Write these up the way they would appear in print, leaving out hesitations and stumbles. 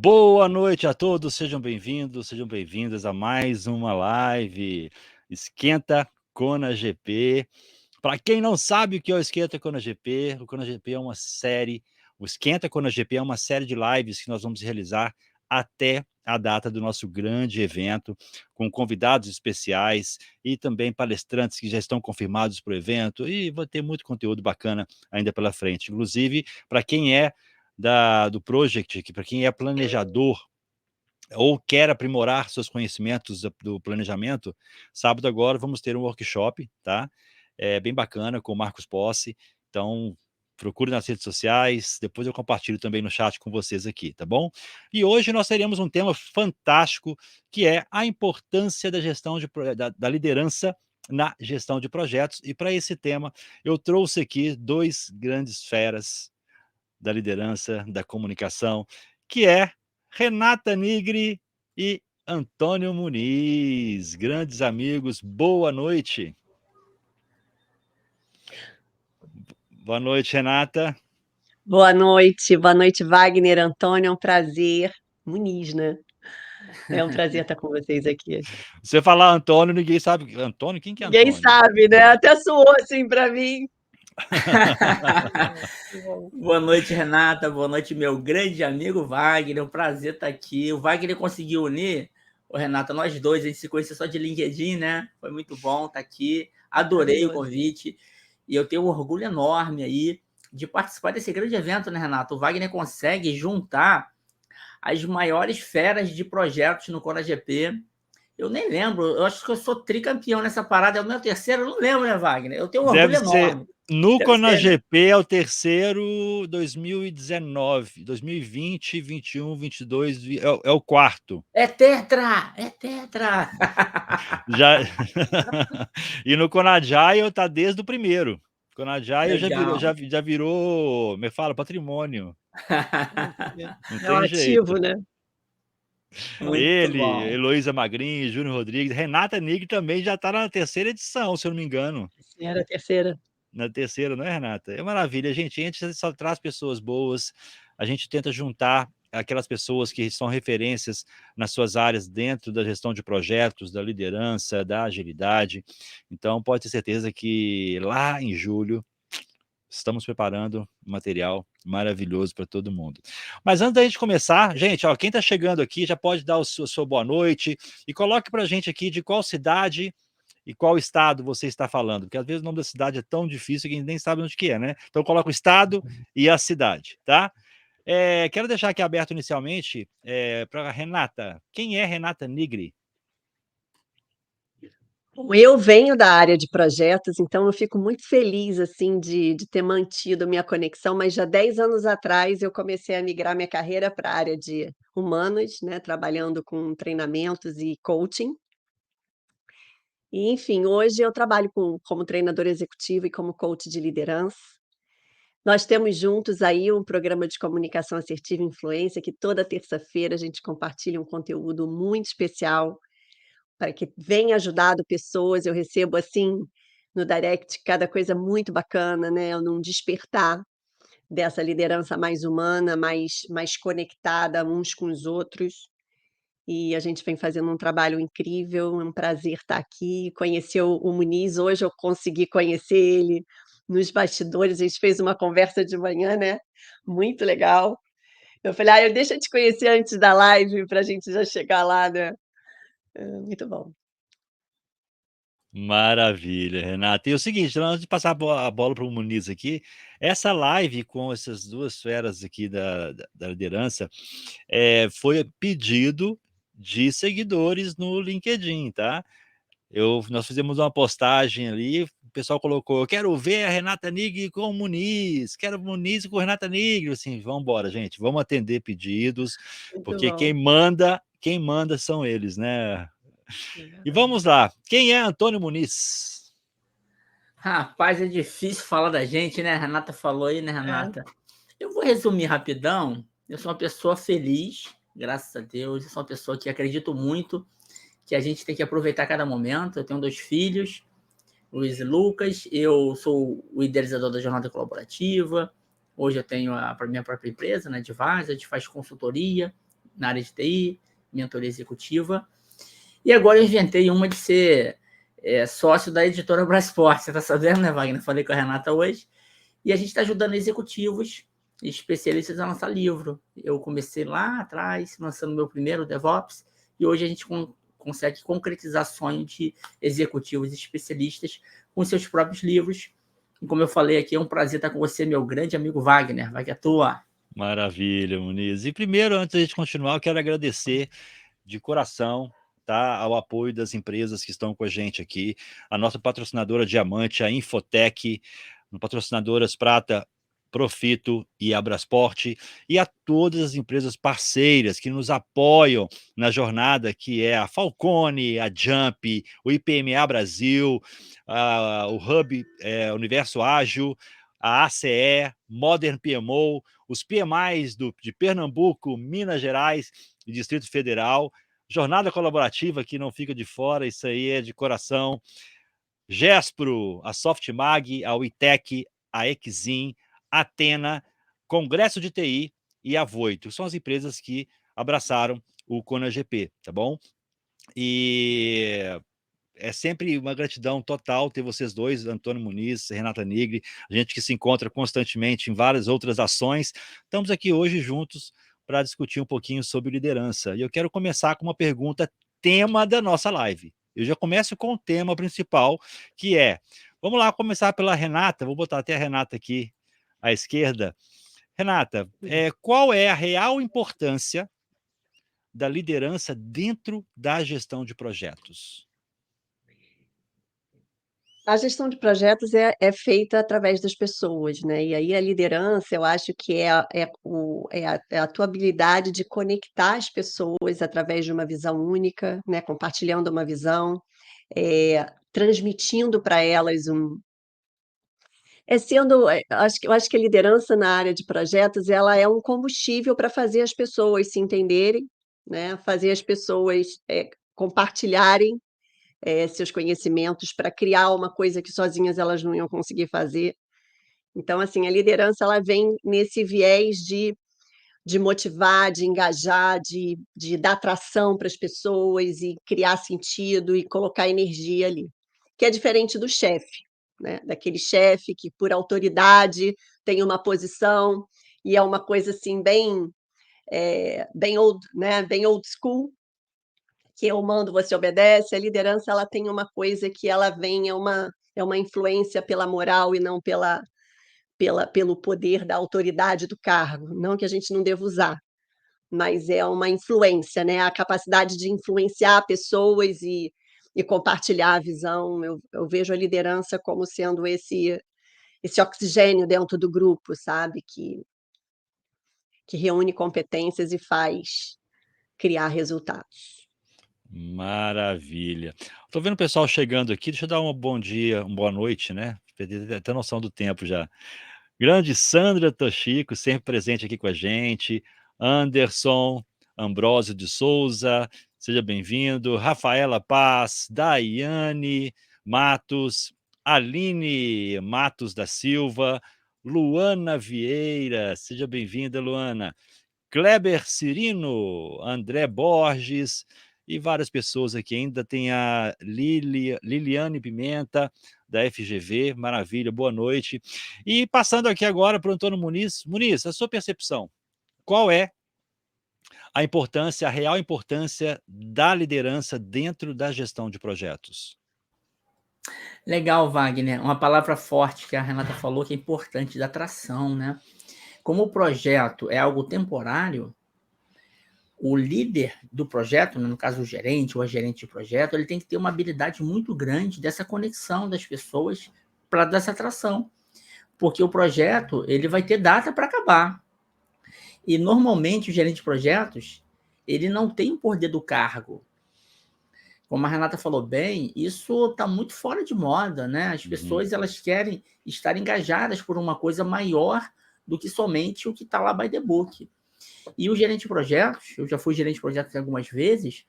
Boa noite a todos, sejam bem-vindos, sejam bem-vindas a mais uma live Esquenta Kona GP. Para quem não sabe o que é o Esquenta Kona GP, o Kona GP é uma série, o Esquenta Kona GP é uma série de lives que nós vamos realizar até a data do nosso grande evento, com convidados especiais e também palestrantes que já estão confirmados para o evento, e vai ter muito conteúdo bacana ainda pela frente. Inclusive, para quem é do Project, que para quem é planejador ou quer aprimorar seus conhecimentos do planejamento, sábado agora vamos ter um workshop, tá? É bem bacana, com o Marcos Posse, então procure nas redes sociais, depois eu compartilho também no chat com vocês aqui, tá bom? E hoje nós teremos um tema fantástico, que é a importância da gestão da liderança na gestão de projetos, e para esse tema eu trouxe aqui dois grandes feras da liderança, da comunicação, que é Renata Nigri e Antônio Muniz, grandes amigos, boa noite. Boa noite, Renata. Boa noite, Wagner, Antônio, é um prazer. Muniz, né? É um prazer estar com vocês aqui. Você falar Antônio, ninguém sabe. Antônio? Quem que é Ninguém Antônio? sabe, né? Até soou assim para mim. Boa noite, Renata. Boa noite, meu grande amigo Wagner. É um prazer estar aqui. O Wagner conseguiu unir, Renata, nós dois, a gente se conheceu só de LinkedIn, né? Foi muito bom estar aqui. Adorei o convite. E eu tenho um orgulho enorme aí de participar desse grande evento, né, Renata? O Wagner consegue juntar as maiores feras de projetos no Kona GP. Eu nem lembro, eu acho que eu sou tricampeão nessa parada, é o meu terceiro, eu não lembro, né, Wagner? Eu tenho um orgulho enorme. No Kona GP é o terceiro, 2019, 2020, 21, 22, é o quarto. É tetra! Já... E no Conagile tá desde o primeiro. Conagile já virou, me fala, patrimônio. Não tem jeito. Ativo, né? Ele, Heloísa Magrinho, Júnior Rodrigues, Renata Nigri também já está na terceira edição, se eu não me engano. Era a terceira. Na terceira, não é, Renata? É maravilha, gente. A gente só traz pessoas boas, a gente tenta juntar aquelas pessoas que são referências nas suas áreas dentro da gestão de projetos, da liderança, da agilidade. Então, pode ter certeza que lá em julho estamos preparando um material maravilhoso para todo mundo. Mas antes da gente começar, gente, ó, quem está chegando aqui já pode dar a sua boa noite e coloque para a gente aqui de qual cidade e qual estado você está falando, porque às vezes o nome da cidade é tão difícil que a gente nem sabe onde que é, né? Então coloca o estado e a cidade, tá? Quero deixar aqui aberto inicialmente para a Renata. Quem é Renata Nigri? Eu venho da área de projetos, então eu fico muito feliz assim de ter mantido minha conexão, mas já 10 anos atrás eu comecei a migrar minha carreira para a área de humanas, né, trabalhando com treinamentos e coaching. E, enfim, hoje eu trabalho como treinadora executiva e como coach de liderança. Nós temos juntos aí um programa de comunicação assertiva e influência, que toda terça-feira a gente compartilha um conteúdo muito especial para que venha ajudado pessoas. Eu recebo, assim, no direct, cada coisa muito bacana, né? Num despertar dessa liderança mais humana, mais conectada uns com os outros. E a gente vem fazendo um trabalho incrível, é um prazer estar aqui. Conhecer o Muniz, hoje eu consegui conhecer ele nos bastidores, a gente fez uma conversa de manhã, né? Muito legal. Eu falei, deixa eu te conhecer antes da live, para a gente já chegar lá, né? Muito bom. Maravilha, Renata. E o seguinte, antes de passar a bola para o Muniz aqui, essa live com essas duas feras aqui da liderança foi pedido de seguidores no LinkedIn, tá? Nós fizemos uma postagem ali, o pessoal colocou, eu quero ver a Renata Nigri com o Muniz, quero o Muniz com a Renata Nigri, assim, vamos embora, gente, vamos atender pedidos, porque quem manda são eles, né? E vamos lá, quem é Antônio Muniz? Rapaz, é difícil falar da gente, né? A Renata falou aí, né, Renata? Eu vou resumir rapidão. Eu sou uma pessoa feliz, graças a Deus. Eu sou uma pessoa que acredito muito que a gente tem que aproveitar cada momento. Eu tenho 2 filhos, Luiz e Lucas. Eu sou o idealizador da jornada colaborativa. Hoje eu tenho a minha própria empresa, né, de Vaz. A gente faz consultoria na área de TI, mentoria executiva. E agora eu inventei uma de ser sócio da editora Brasport. Você está sabendo, né, Wagner? Falei com a Renata hoje. E a gente está ajudando executivos e especialistas a lançar livro. Eu comecei lá atrás, lançando meu primeiro DevOps, e hoje a gente consegue concretizar sonho de executivos e especialistas com seus próprios livros. E como eu falei aqui, é um prazer estar com você, meu grande amigo Wagner. Vai que é tua. Maravilha, Muniz. E primeiro, antes de a gente continuar, eu quero agradecer de coração, tá, ao apoio das empresas que estão com a gente aqui, a nossa patrocinadora Diamante, a Infotec, patrocinadoras Prata, Profito e Abrasport, e a todas as empresas parceiras que nos apoiam na jornada, que é a Falcone, a Jump, o IPMA Brasil, o Hub Universo Ágil, a ACE, Modern PMO, os PMIs de Pernambuco, Minas Gerais e Distrito Federal, jornada colaborativa que não fica de fora, isso aí é de coração, Gespro, a Softmag, a Uitec, a Exim, a Atena, Congresso de TI e a Voito. São as empresas que abraçaram o ConaGP, tá bom? E é sempre uma gratidão total ter vocês dois, Antônio Muniz, Renata Nigri, a gente que se encontra constantemente em várias outras ações. Estamos aqui hoje juntos para discutir um pouquinho sobre liderança. E eu quero começar com uma pergunta, tema da nossa live. Eu já começo com o tema principal, que é, vamos lá começar pela Renata, vou botar até a Renata aqui à esquerda. Renata, qual é a real importância da liderança dentro da gestão de projetos? A gestão de projetos é feita através das pessoas, né? E aí a liderança, eu acho que é a tua habilidade de conectar as pessoas através de uma visão única, né? Compartilhando uma visão, transmitindo para elas eu acho que a liderança na área de projetos, ela é um combustível para fazer as pessoas se entenderem, né? Fazer as pessoas compartilharem seus conhecimentos para criar uma coisa que sozinhas elas não iam conseguir fazer. Então, assim, a liderança ela vem nesse viés de motivar, de engajar, de dar tração para as pessoas e criar sentido e colocar energia ali, que é diferente do chefe, né? Daquele chefe que, por autoridade, tem uma posição e é uma coisa assim bem old, né? Bem old school, que eu mando, você obedece. A liderança ela tem uma coisa que ela vem, é uma influência pela moral e não pelo poder da autoridade do cargo. Não que a gente não deva usar, mas é uma influência, né? A capacidade de influenciar pessoas e compartilhar a visão. Eu vejo a liderança como sendo esse oxigênio dentro do grupo, sabe? Que reúne competências e faz criar resultados. Maravilha. Tô vendo o pessoal chegando aqui, deixa eu dar um bom dia, uma boa noite, né? Perdi até a noção do tempo já. Grande Sandra Tochico, sempre presente aqui com a gente. Anderson Ambrósio de Souza, seja bem-vindo. Rafaela Paz, Daiane Matos, Aline Matos da Silva, Luana Vieira, seja bem-vinda, Luana. Kleber Cirino, André Borges e várias pessoas aqui. Ainda tem a Liliane Pimenta, da FGV, maravilha, boa noite. E passando aqui agora para o Antônio Muniz. Muniz, a sua percepção, qual é a importância, a real importância da liderança dentro da gestão de projetos? Legal, Wagner. Uma palavra forte que a Renata falou que é importante, da atração, né? Como o projeto é algo temporário, o líder do projeto, no caso o gerente ou a gerente de projeto, ele tem que ter uma habilidade muito grande dessa conexão das pessoas para dar essa atração. Porque o projeto ele vai ter data para acabar. E normalmente o gerente de projetos ele não tem o poder do cargo. Como a Renata falou bem, isso está muito fora de moda, né? As pessoas elas querem estar engajadas por uma coisa maior do que somente o que está lá by the book. E o gerente de projetos, eu já fui gerente de projetos algumas vezes,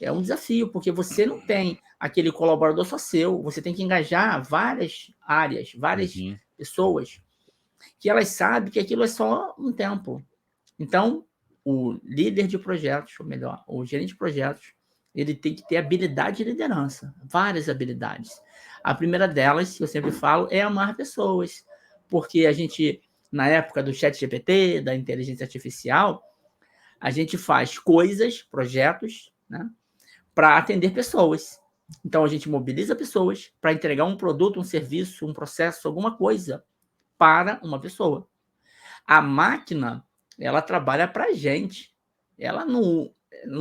é um desafio, porque você não tem aquele colaborador só seu, você tem que engajar várias áreas, várias pessoas, que elas sabem que aquilo é só um tempo. Então, o líder de projetos, ou melhor, o gerente de projetos, ele tem que ter habilidade de liderança, várias habilidades. A primeira delas, que eu sempre falo, é amar pessoas, porque a gente, na época do chat GPT, da inteligência artificial, a gente faz coisas, projetos, né, para atender pessoas. Então, a gente mobiliza pessoas para entregar um produto, um serviço, um processo, alguma coisa para uma pessoa. A máquina, ela trabalha para a gente. Ela não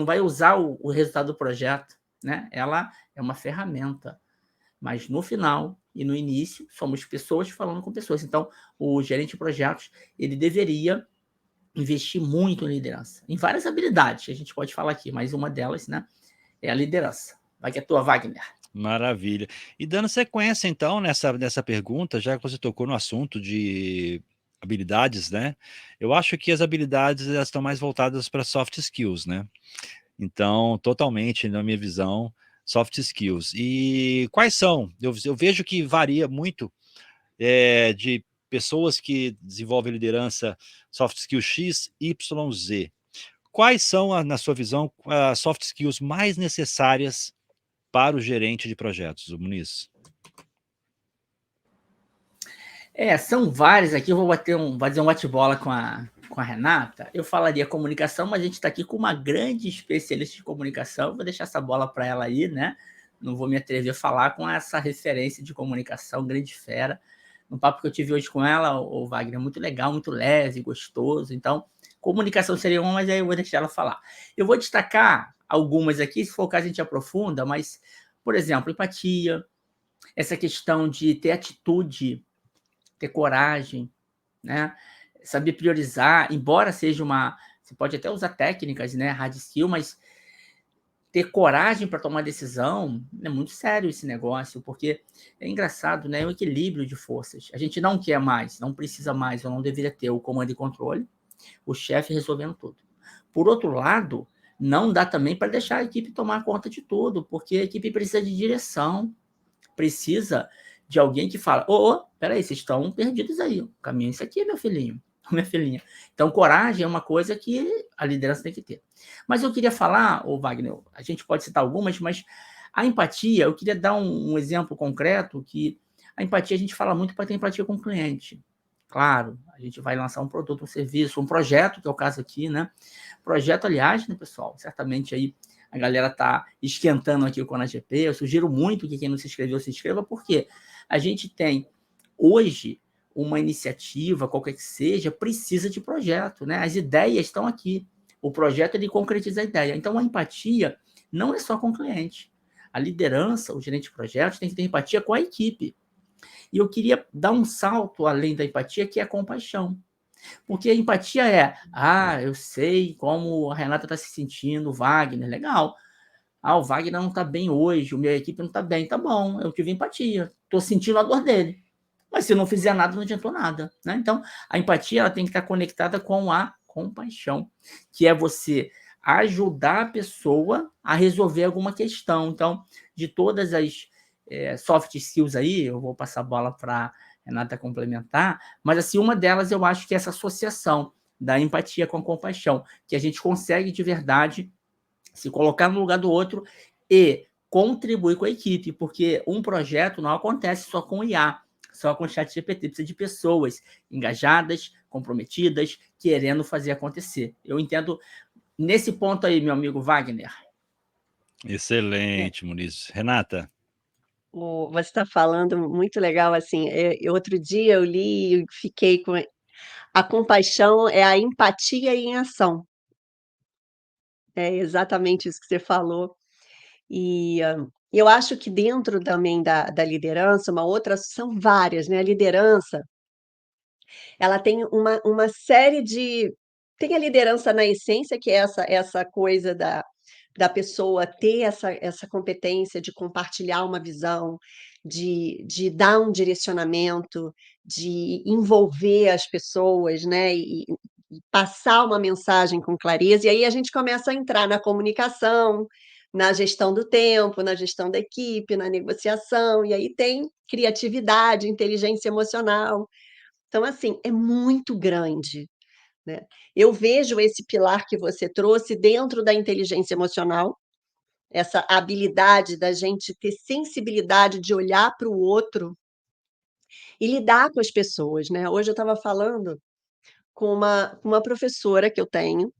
vai usar o resultado do projeto, né? Ela é uma ferramenta. Mas no final e no início, somos pessoas falando com pessoas. Então, o gerente de projetos, ele deveria investir muito em liderança, em várias habilidades, a gente pode falar aqui, mas uma delas, né, é a liderança. Vai que é tua, Wagner. Maravilha. E dando sequência então nessa pergunta, já que você tocou no assunto de habilidades, né, eu acho que as habilidades elas estão mais voltadas para soft skills, né. Então, totalmente, na minha visão, soft skills. E quais são? Eu vejo que varia muito, de pessoas que desenvolvem liderança soft skill X, Y, Z. Quais são, na sua visão, as soft skills mais necessárias para o gerente de projetos, o Muniz? São vários aqui, eu vou fazer um bate-bola com a Renata. Eu falaria comunicação, mas a gente está aqui com uma grande especialista de comunicação. Vou deixar essa bola para ela aí, né? Não vou me atrever a falar com essa referência de comunicação, grande fera. No papo que eu tive hoje com ela, o Wagner, muito legal, muito leve, gostoso. Então, comunicação seria uma, mas aí eu vou deixar ela falar. Eu vou destacar algumas aqui, se for o caso a gente aprofunda, mas, por exemplo, empatia, essa questão de ter atitude, ter coragem, né? Saber priorizar, embora seja uma. Você pode até usar técnicas, né? Hard skill, mas ter coragem para tomar decisão é muito sério esse negócio, porque é engraçado, né? É um equilíbrio de forças. A gente não quer mais, não precisa mais, ou não deveria ter o comando e controle, o chefe resolvendo tudo. Por outro lado, não dá também para deixar a equipe tomar conta de tudo, porque a equipe precisa de direção, precisa de alguém que fala, peraí, vocês estão perdidos aí, o caminho é esse aqui, meu filhinho, minha filhinha. Então, coragem é uma coisa que a liderança tem que ter. Mas eu queria falar, Wagner, a gente pode citar algumas, mas a empatia, eu queria dar um exemplo concreto, que a empatia, a gente fala muito para ter empatia com o cliente. Claro, a gente vai lançar um produto, um serviço, um projeto, que é o caso aqui, né? Projeto, aliás, né, pessoal, certamente aí a galera está esquentando aqui com a GP. Eu sugiro muito que quem não se inscreveu se inscreva, porque a gente tem hoje uma iniciativa, qualquer que seja, precisa de projeto, né? As ideias estão aqui. O projeto ele concretiza a ideia. Então a empatia não é só com o cliente. A liderança, o gerente de projetos, tem que ter empatia com a equipe. E eu queria dar um salto além da empatia, que é a compaixão. Porque a empatia eu sei como a Renata está se sentindo, o Wagner, legal. O Wagner não está bem hoje, a minha equipe não está bem, tá bom, eu tive empatia, estou sentindo a dor dele. Mas se eu não fizer nada, não adiantou nada, né? Então, a empatia ela tem que estar conectada com a compaixão, que é você ajudar a pessoa a resolver alguma questão. Então, de todas as soft skills aí, eu vou passar a bola para Renata complementar, mas assim, uma delas eu acho que é essa associação da empatia com a compaixão, que a gente consegue de verdade se colocar no lugar do outro e contribuir com a equipe, porque um projeto não acontece só com IA, só com o chat GPT, precisa de pessoas engajadas, comprometidas, querendo fazer acontecer. Eu entendo nesse ponto aí, meu amigo Wagner. Excelente, Muniz. Renata? Você está falando muito legal, assim, outro dia eu li e fiquei com... A compaixão é a empatia em ação. É exatamente isso que você falou. E eu acho que dentro também da liderança, uma outra, são várias, né? A liderança, ela tem uma série de... Tem a liderança na essência, que é essa coisa da pessoa ter essa competência de compartilhar uma visão, de dar um direcionamento, de envolver as pessoas, né? E passar uma mensagem com clareza. E aí a gente começa a entrar na comunicação, na gestão do tempo, na gestão da equipe, na negociação, e aí tem criatividade, inteligência emocional. Então, assim, é muito grande. né? Eu vejo esse pilar que você trouxe dentro da inteligência emocional, essa habilidade da gente ter sensibilidade de olhar para o outro e lidar com as pessoas, né? Hoje eu estava falando com uma professora que eu tenho,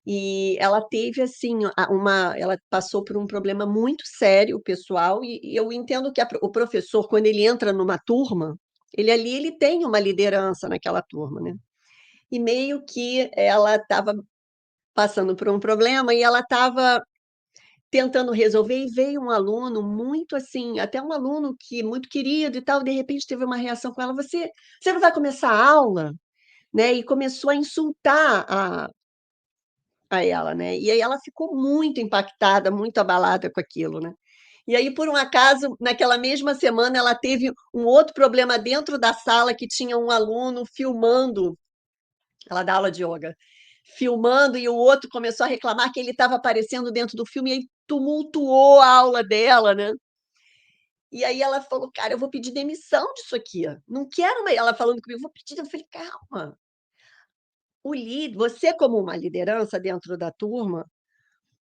e ela teve assim, ela passou por um problema muito sério pessoal, e eu entendo que o professor, quando ele entra numa turma, ele tem uma liderança naquela turma, né? E meio que ela estava passando por um problema e ela estava tentando resolver, e veio um aluno muito assim, até um aluno que muito querido e tal, de repente teve uma reação com ela: você não vai começar a aula? Né? E começou a insultar a ela, né? E aí ela ficou muito impactada, muito abalada com aquilo, né? E aí, por um acaso, naquela mesma semana, ela teve um outro problema dentro da sala, que tinha um aluno filmando, ela dá aula de yoga, filmando, e o outro começou a reclamar que ele estava aparecendo dentro do filme, e aí tumultuou a aula dela, né? E aí ela falou, cara, eu vou pedir demissão disso aqui. Não quero mais. Ela falando comigo, vou pedir. Eu falei, calma. Você, como uma liderança dentro da turma,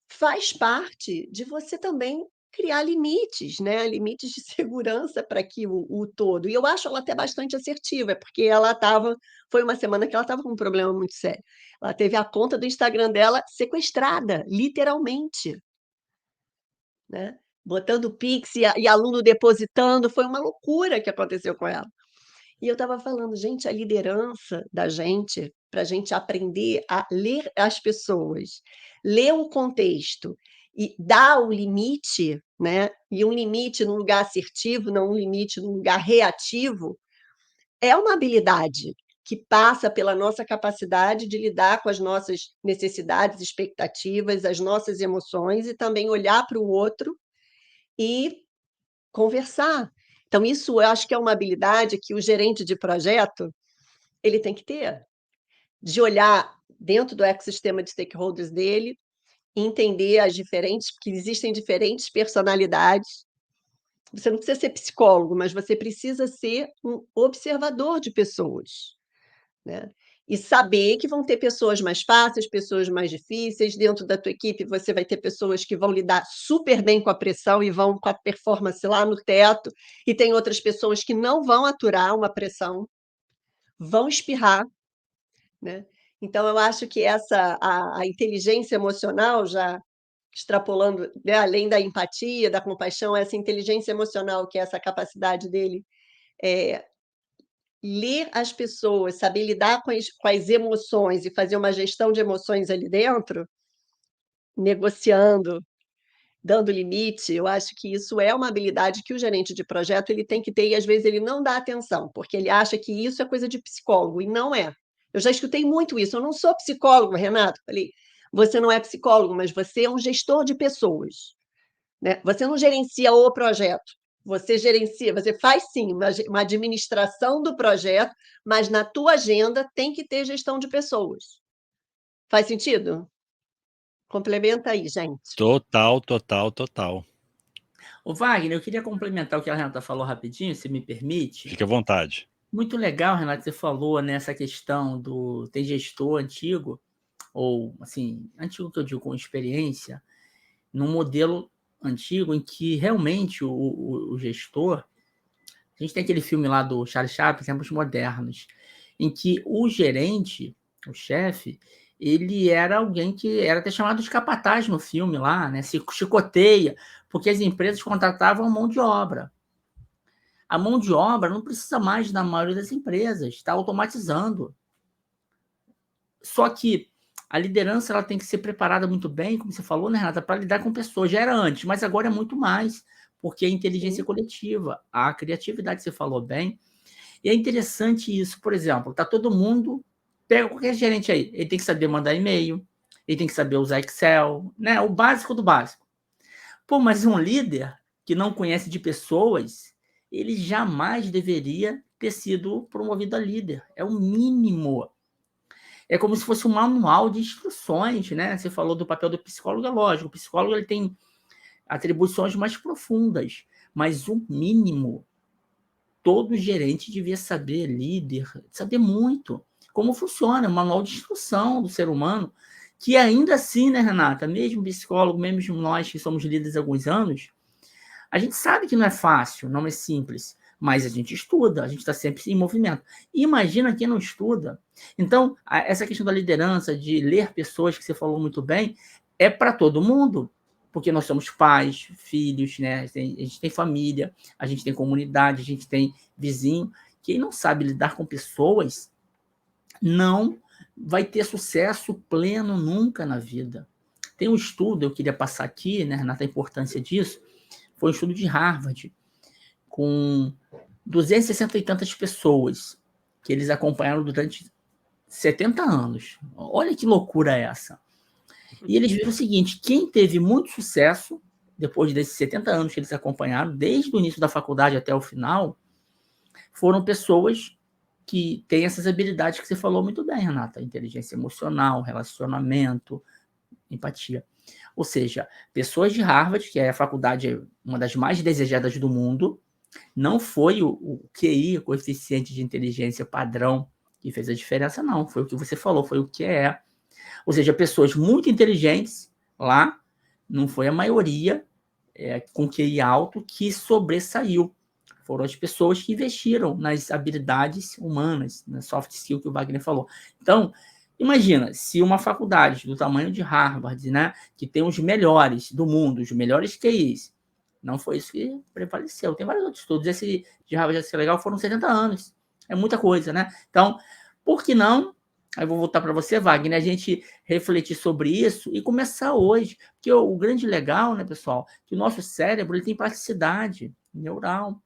faz parte de você também criar limites, né? Limites de segurança para que o todo. E eu acho ela até bastante assertiva, porque foi uma semana que ela estava com um problema muito sério. Ela teve a conta do Instagram dela sequestrada, literalmente, né? Botando Pix e aluno depositando, foi uma loucura que aconteceu com ela. E eu estava falando, gente, a liderança da gente, para a gente aprender a ler as pessoas, ler o contexto e dar o limite, né? E um limite num lugar assertivo, não um limite num lugar reativo, é uma habilidade que passa pela nossa capacidade de lidar com as nossas necessidades, expectativas, as nossas emoções, e também olhar para o outro e conversar. Então, isso eu acho que é uma habilidade que o gerente de projeto ele tem que ter, de olhar dentro do ecossistema de stakeholders dele, entender que existem diferentes personalidades. Você não precisa ser psicólogo, mas você precisa ser um observador de pessoas, né? E saber que vão ter pessoas mais fáceis, pessoas mais difíceis. Dentro da tua equipe, você vai ter pessoas que vão lidar super bem com a pressão e vão com a performance lá no teto, e tem outras pessoas que não vão aturar uma pressão, vão espirrar, né? Então, eu acho que a inteligência emocional, já extrapolando, né, além da empatia, da compaixão, essa inteligência emocional, que é essa capacidade dele ler as pessoas, saber lidar com as emoções e fazer uma gestão de emoções ali dentro, negociando, dando limite. Eu acho que isso é uma habilidade que o gerente de projeto ele tem que ter, e às vezes ele não dá atenção, porque ele acha que isso é coisa de psicólogo, e não é. Eu já escutei muito isso. Eu não sou psicólogo, Renato. Falei, você não é psicólogo, mas você é um gestor de pessoas, né? Você não gerencia o projeto. Você faz sim uma administração do projeto, mas na tua agenda tem que ter gestão de pessoas. Faz sentido? Complementa aí, gente. Total, total, total. Ô, Wagner, eu queria complementar o que a Renata falou rapidinho, se me permite. Fique à vontade. Muito legal, Renata, você falou nessa questão tem gestor antigo, ou assim, antigo que eu digo com experiência, num modelo antigo em que realmente o gestor, a gente tem aquele filme lá do Charlie Chaplin, Tempos Modernos, em que o gerente, o chefe, ele era alguém que era até chamado de capataz no filme lá, né? Se chicoteia, porque as empresas contratavam mão de obra. A mão de obra não precisa mais na maioria das empresas, está automatizando. Só que a liderança ela tem que ser preparada muito bem, como você falou, né, Renata, para lidar com pessoas. Já era antes, mas agora é muito mais, porque a inteligência coletiva, a criatividade, você falou bem. E é interessante isso, por exemplo, tá todo mundo, pega qualquer gerente aí, ele tem que saber mandar e-mail, ele tem que saber usar Excel, né? O básico do básico. Pô, mas um líder que não conhece de pessoas, ele jamais deveria ter sido promovido a líder. É o mínimo. É como se fosse um manual de instruções, né? Você falou do papel do psicólogo, é lógico. O psicólogo ele tem atribuições mais profundas, mas o mínimo todo gerente devia saber, líder, saber muito. como funciona, o manual de instrução do ser humano, que ainda assim, né, Renata, mesmo psicólogo, mesmo nós que somos líderes há alguns anos, a gente sabe que não é fácil, não é simples, mas a gente estuda, a gente está sempre em movimento. E imagina quem não estuda. Então, essa questão da liderança, de ler pessoas, que você falou muito bem, é para todo mundo, porque nós somos pais, filhos, né? A gente tem família, a gente tem comunidade, a gente tem vizinho. Quem não sabe lidar com pessoas não vai ter sucesso pleno nunca na vida. Tem um estudo, eu queria passar aqui, né, Renata, a importância disso, foi um estudo de Harvard, com 260 e tantas pessoas, que eles acompanharam durante 70 anos. Olha que loucura essa. E eles viram o seguinte, quem teve muito sucesso, depois desses 70 anos que eles acompanharam, desde o início da faculdade até o final, foram pessoas que têm essas habilidades que você falou muito bem, Renata, inteligência emocional, relacionamento, empatia. Ou seja, pessoas de Harvard, que é a faculdade uma das mais desejadas do mundo, não foi o QI, o coeficiente de inteligência padrão, que fez a diferença, não. Foi o que você falou, foi o que é. Ou seja, pessoas muito inteligentes lá, não foi a maioria com QI alto que sobressaiu. Foram as pessoas que investiram nas habilidades humanas, na soft skill que o Wagner falou. Então, imagina, se uma faculdade do tamanho de Harvard, né, que tem os melhores do mundo, os melhores QIs, não foi isso que prevaleceu. Tem vários outros estudos. Esse de Harvard, esse legal, foram 70 anos. É muita coisa, né? Então, por que não? Aí eu vou voltar para você, Wagner, a gente refletir sobre isso e começar hoje. Porque o grande legal, né, pessoal, que o nosso cérebro ele tem plasticidade neural.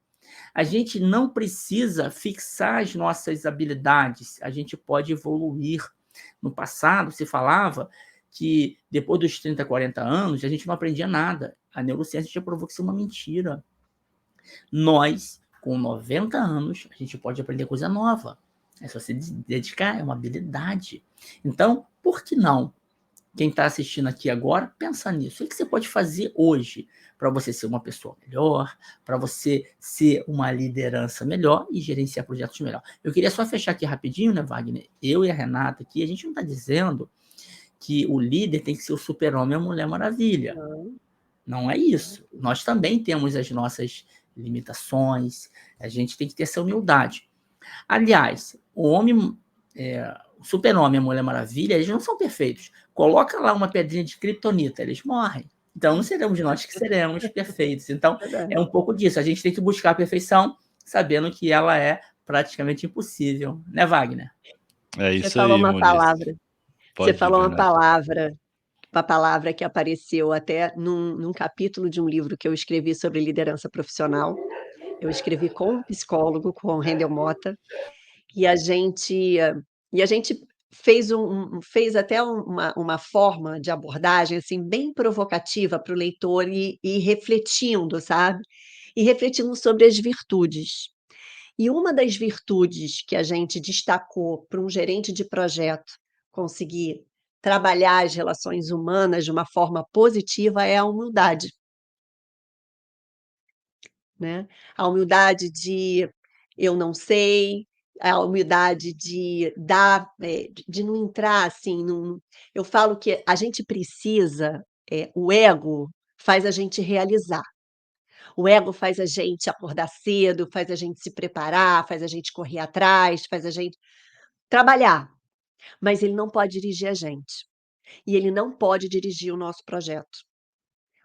A gente não precisa fixar as nossas habilidades, a gente pode evoluir. No passado, se falava que depois dos 30, 40 anos, a gente não aprendia nada. A neurociência já provou que isso é uma mentira. Nós, com 90 anos, a gente pode aprender coisa nova. É só se dedicar, é uma habilidade. Então, por que não? Quem está assistindo aqui agora, pensa nisso. O que você pode fazer hoje para você ser uma pessoa melhor, para você ser uma liderança melhor e gerenciar projetos melhor? Eu queria só fechar aqui rapidinho, né, Wagner? Eu e a Renata aqui, a gente não está dizendo que o líder tem que ser o super-homem ou a Mulher Maravilha. Não é isso. Nós também temos as nossas limitações, a gente tem que ter essa humildade. Aliás, o super-homem e a Mulher Maravilha, eles não são perfeitos. Coloca lá uma pedrinha de criptonita, eles morrem. Então, não seremos nós que seremos perfeitos. Então, é um pouco disso. A gente tem que buscar a perfeição, sabendo que ela é praticamente impossível. Né, Wagner? É Você isso falou aí, uma Moniz. palavra. Você Pode ir, falou uma Renata. palavra que apareceu até num capítulo de um livro que eu escrevi sobre liderança profissional. Eu escrevi com um psicólogo, com o Rendel Mota, e a gente fez até uma forma de abordagem, assim, bem provocativa para o leitor e refletindo, sabe? E refletindo sobre as virtudes. E uma das virtudes que a gente destacou para um gerente de projeto conseguir trabalhar as relações humanas de uma forma positiva é a humildade, né? A humildade de eu não sei, a humildade de dar, de não entrar assim eu falo que a gente precisa, o ego faz a gente realizar. O ego faz a gente acordar cedo, faz a gente se preparar, faz a gente correr atrás, faz a gente trabalhar, mas ele não pode dirigir a gente. E ele não pode dirigir o nosso projeto.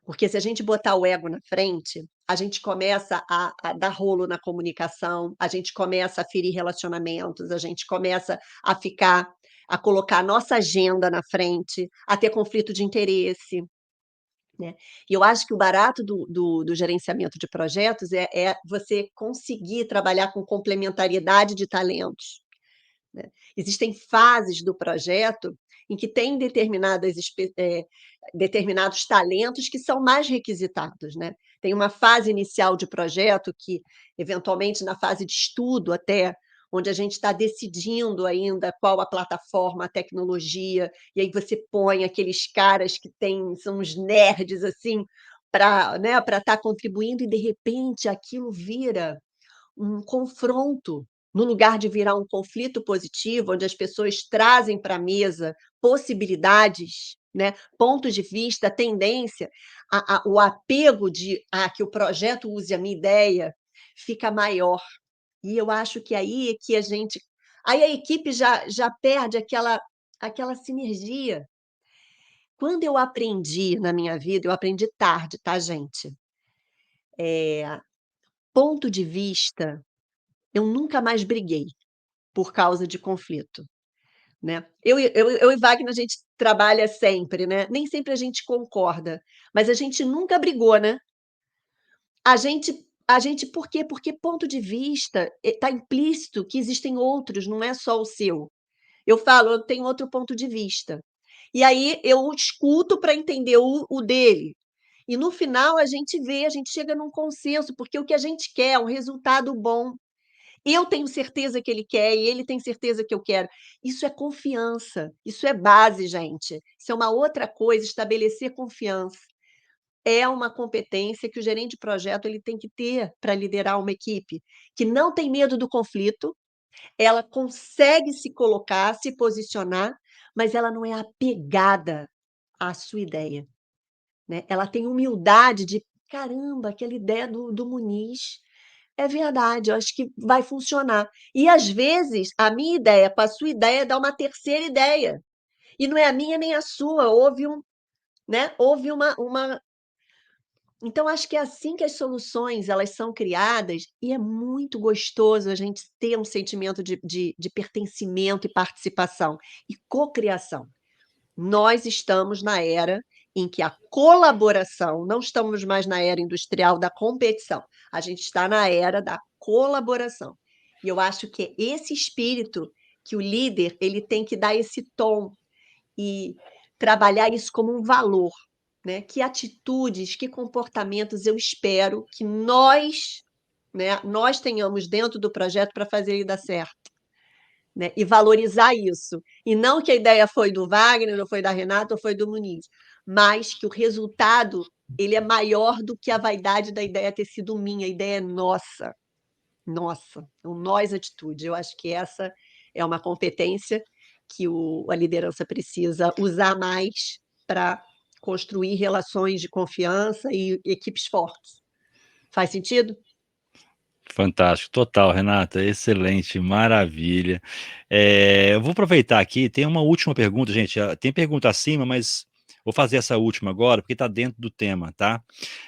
Porque se a gente botar o ego na frente, a gente começa a dar rolo na comunicação, a gente começa a ferir relacionamentos, a gente começa a colocar a nossa agenda na frente, a ter conflito de interesse, né? E eu acho que o barato do gerenciamento de projetos é você conseguir trabalhar com complementariedade de talentos, né? Existem fases do projeto em que tem determinados talentos que são mais requisitados, né? Tem uma fase inicial de projeto que, eventualmente, na fase de estudo até, onde a gente está decidindo ainda qual a plataforma, a tecnologia, e aí você põe aqueles caras que são uns nerds, assim, para, né, para estar contribuindo, e de repente aquilo vira um confronto, no lugar de virar um conflito positivo, onde as pessoas trazem para a mesa possibilidades, né, pontos de vista, tendência, o apego que o projeto use a minha ideia fica maior. E eu acho que aí é que aí a equipe já perde aquela sinergia. Quando eu aprendi na minha vida, eu aprendi tarde, tá, gente? Ponto de vista, eu nunca mais briguei por causa de conflito, né? Eu e Wagner, a gente trabalha sempre, né? Nem sempre a gente concorda, mas a gente nunca brigou, né? Por quê? Porque ponto de vista está implícito que existem outros, não é só o seu. Eu falo, eu tenho outro ponto de vista. E aí eu escuto para entender o dele. E no final a gente chega num consenso, porque o que a gente quer é um resultado bom. Eu tenho certeza que ele quer e ele tem certeza que eu quero. Isso é confiança, isso é base, gente. Isso é uma outra coisa, estabelecer confiança. É uma competência que o gerente de projeto ele tem que ter para liderar uma equipe que não tem medo do conflito, ela consegue se colocar, se posicionar, mas ela não é apegada à sua ideia, né? Ela tem humildade de, caramba, aquela ideia do Muniz é verdade, eu acho que vai funcionar. E às vezes a minha ideia com a sua ideia dá uma terceira ideia. E não é a minha nem a sua, houve uma. Então, acho que é assim que as soluções elas são criadas, e é muito gostoso a gente ter um sentimento de pertencimento e participação e cocriação. Nós estamos na era em que a colaboração, não estamos mais na era industrial da competição, a gente está na era da colaboração. E eu acho que é esse espírito que o líder ele tem que dar esse tom e trabalhar isso como um valor, né? Que atitudes, que comportamentos eu espero que nós tenhamos dentro do projeto para fazer ele dar certo. Né? E valorizar isso. E não que a ideia foi do Wagner, ou foi da Renata, ou foi do Muniz, mas que o resultado ele é maior do que a vaidade da ideia ter sido minha, a ideia é nossa. Nossa, o nós atitude. Eu acho que essa é uma competência que a liderança precisa usar mais para construir relações de confiança e equipes fortes. Faz sentido? Fantástico, total, Renata, excelente, maravilha. Eu vou aproveitar aqui, tem uma última pergunta, gente. Tem pergunta acima, mas vou fazer essa última agora, porque está dentro do tema, tá?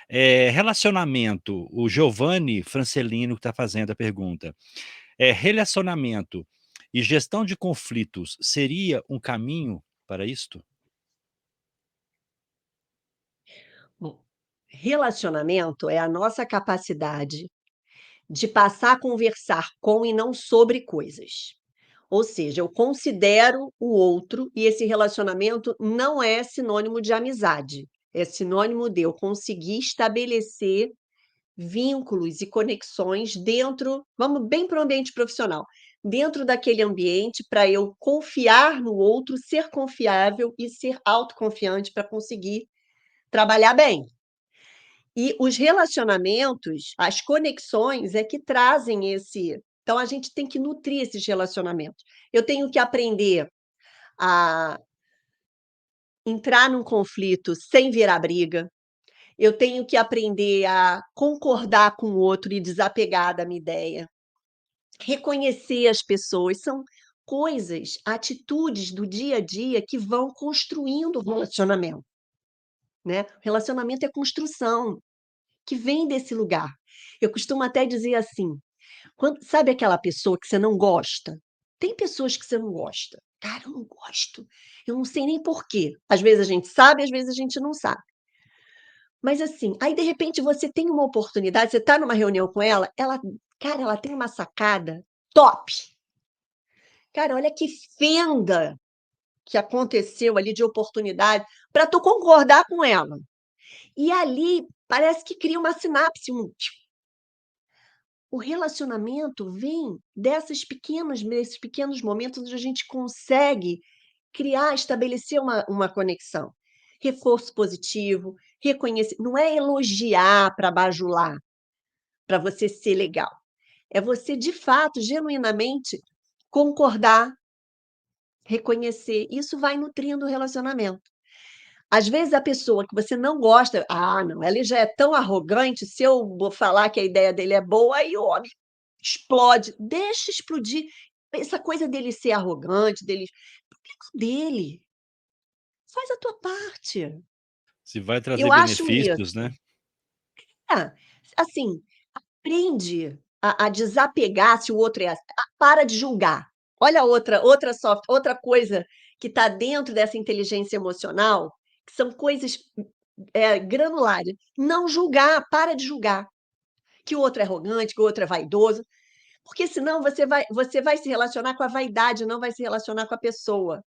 Relacionamento, o Giovanni Francelino que está fazendo a pergunta. Relacionamento e gestão de conflitos seria um caminho para isto? Bom, relacionamento é a nossa capacidade de passar a conversar com e não sobre coisas. Ou seja, eu considero o outro e esse relacionamento não é sinônimo de amizade. É sinônimo de eu conseguir estabelecer vínculos e conexões dentro, vamos bem para o ambiente profissional, dentro daquele ambiente para eu confiar no outro, ser confiável e ser autoconfiante para conseguir trabalhar bem. E os relacionamentos, as conexões é que trazem esse. Então, a gente tem que nutrir esses relacionamentos. Eu tenho que aprender a entrar num conflito sem virar briga. Eu tenho que aprender a concordar com o outro e desapegar da minha ideia. Reconhecer as pessoas. São coisas, atitudes do dia a dia que vão construindo o relacionamento. Né? Relacionamento é construção, que vem desse lugar. Eu costumo até dizer assim, sabe aquela pessoa que você não gosta? Tem pessoas que você não gosta. Cara, eu não gosto. Eu não sei nem por quê. Às vezes a gente sabe, às vezes a gente não sabe. Mas assim, aí de repente você tem uma oportunidade, você está numa reunião com cara, ela tem uma sacada top. Cara, olha que fenda que aconteceu ali de oportunidade para tu concordar com ela. E ali parece que cria uma sinapse, o relacionamento vem desses pequenos momentos onde a gente consegue criar, estabelecer uma conexão. Reforço positivo, reconhecer. Não é elogiar para bajular, para você ser legal. É você, de fato, genuinamente concordar, reconhecer. Isso vai nutrindo o relacionamento. Às vezes a pessoa que você não gosta, não, ela já é tão arrogante, se eu vou falar que a ideia dele é boa, aí o homem explode. Deixa explodir. Essa coisa dele ser arrogante, problema dele. Faz a tua parte. Se vai trazer Eu acho benefícios, isso. né? É, assim, aprende a desapegar se o outro é para de julgar. Olha outra coisa que está dentro dessa inteligência emocional, que são coisas granulares. Não julgar, para de julgar. Que o outro é arrogante, que o outro é vaidoso, porque senão você vai se relacionar com a vaidade, não vai se relacionar com a pessoa.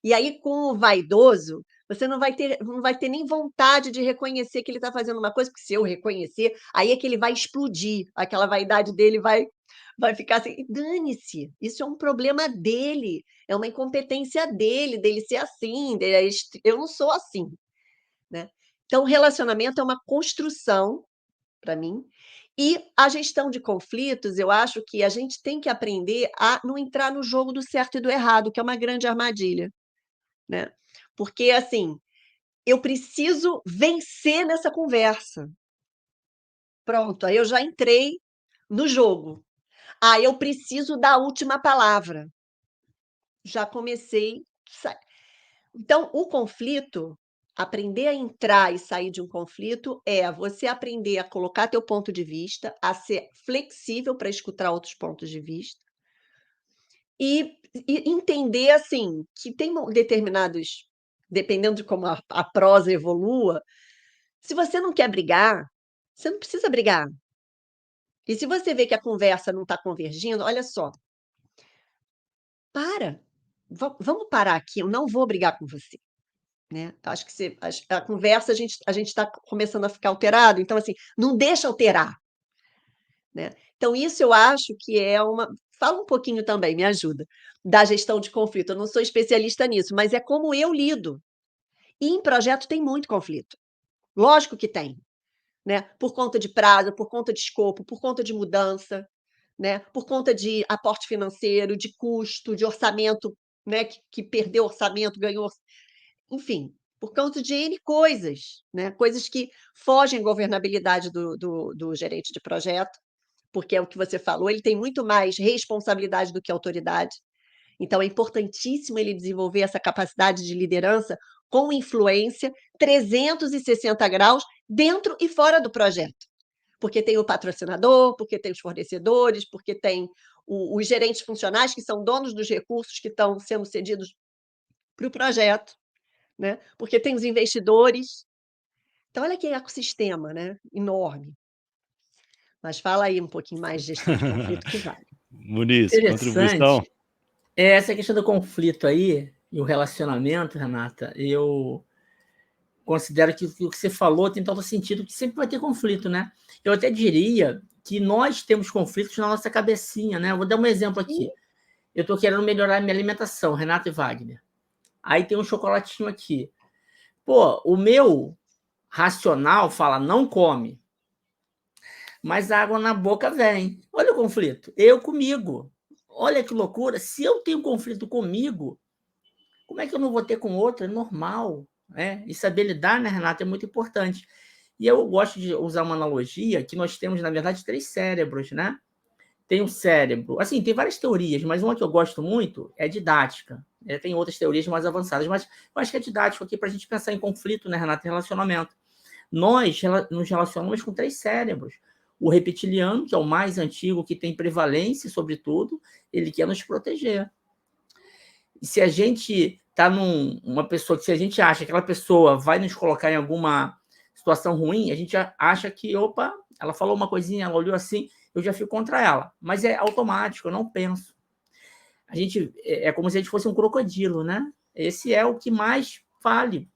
E aí, com o vaidoso, você não vai ter nem vontade de reconhecer que ele está fazendo uma coisa, porque se eu reconhecer, aí é que ele vai explodir, aquela vaidade dele vai ficar assim, dane-se, isso é um problema dele, é uma incompetência dele ser assim, eu não sou assim, né? Então, relacionamento é uma construção, para mim, e a gestão de conflitos, eu acho que a gente tem que aprender a não entrar no jogo do certo e do errado, que é uma grande armadilha, né? Porque, assim, eu preciso vencer nessa conversa. Pronto, aí eu já entrei no jogo. Eu preciso dar a última palavra. Já comecei. Então, o conflito, aprender a entrar e sair de um conflito é você aprender a colocar teu ponto de vista, a ser flexível para escutar outros pontos de vista e entender, assim, que tem determinados, dependendo de como a prosa evolua, se você não quer brigar, você não precisa brigar. E se você vê que a conversa não está convergindo, olha só, para, vamos parar aqui, eu não vou brigar com você. Né? Acho que a conversa a gente está começando a ficar alterado, então, assim, não deixa alterar. Né? Então, isso eu acho que é uma. Fala um pouquinho também, me ajuda, da gestão de conflito. Eu não sou especialista nisso, mas é como eu lido. E em projeto tem muito conflito. Lógico que tem. Né? Por conta de prazo, por conta de escopo, por conta de mudança, né? Por conta de aporte financeiro, de custo, de orçamento, né? Que perdeu orçamento, ganhou. Enfim, por conta de N coisas, né? Coisas que fogem à governabilidade do gerente de projeto, porque é o que você falou, ele tem muito mais responsabilidade do que autoridade. Então, é importantíssimo ele desenvolver essa capacidade de liderança com influência 360 graus dentro e fora do projeto. Porque tem o patrocinador, porque tem os fornecedores, porque tem os gerentes funcionais, que são donos dos recursos que estão sendo cedidos para o projeto, né? Porque tem os investidores. Então, olha que ecossistema, né? Enorme. Mas fala aí um pouquinho mais de gestão de conflito que vale. Muniz, contribuição? Essa questão do conflito aí, e o relacionamento, Renata, eu considero que o que você falou tem todo sentido, que sempre vai ter conflito, né? Eu até diria que nós temos conflitos na nossa cabecinha, né? Eu vou dar um exemplo aqui. Eu estou querendo melhorar minha alimentação, Renata e Wagner. Aí tem um chocolatinho aqui. Pô, o meu racional fala, não come. Mas a água na boca vem. Olha o conflito. Eu comigo. Olha que loucura. Se eu tenho conflito comigo, como é que eu não vou ter com outro? É normal. Né? E saber lidar, né, Renata, é muito importante. E eu gosto de usar uma analogia que nós temos, na verdade, 3 cérebros, né? Tem um cérebro... Assim, tem várias teorias, mas uma que eu gosto muito é didática. Tem outras teorias mais avançadas, mas eu acho que é didático aqui para a gente pensar em conflito, né, Renata, em relacionamento. Nós nos relacionamos com 3 cérebros. O reptiliano, que é o mais antigo, que tem prevalência sobre tudo, ele quer nos proteger. E se a gente está uma pessoa que, se a gente acha que aquela pessoa vai nos colocar em alguma situação ruim, a gente acha que, opa, ela falou uma coisinha, ela olhou assim, eu já fico contra ela. Mas é automático, eu não penso. A gente é como se a gente fosse um crocodilo, né? Esse é o que mais vale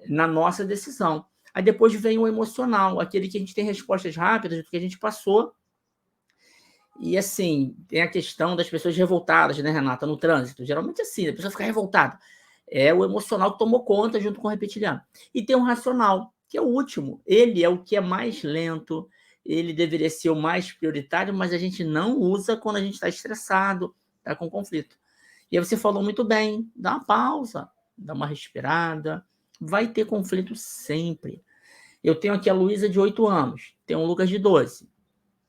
na nossa decisão. Aí depois vem o emocional, aquele que a gente tem respostas rápidas do que a gente passou. E, assim, tem a questão das pessoas revoltadas, né, Renata, no trânsito. Geralmente, assim, a pessoa fica revoltada. É o emocional que tomou conta junto com o reptiliano. E tem o racional, que é o último. Ele é o que é mais lento, ele deveria ser o mais prioritário, mas a gente não usa quando a gente está estressado, está com conflito. E aí você falou muito bem, dá uma pausa, dá uma respirada, vai ter conflito sempre. Eu tenho aqui a Luísa de 8 anos, tem o Lucas de 12.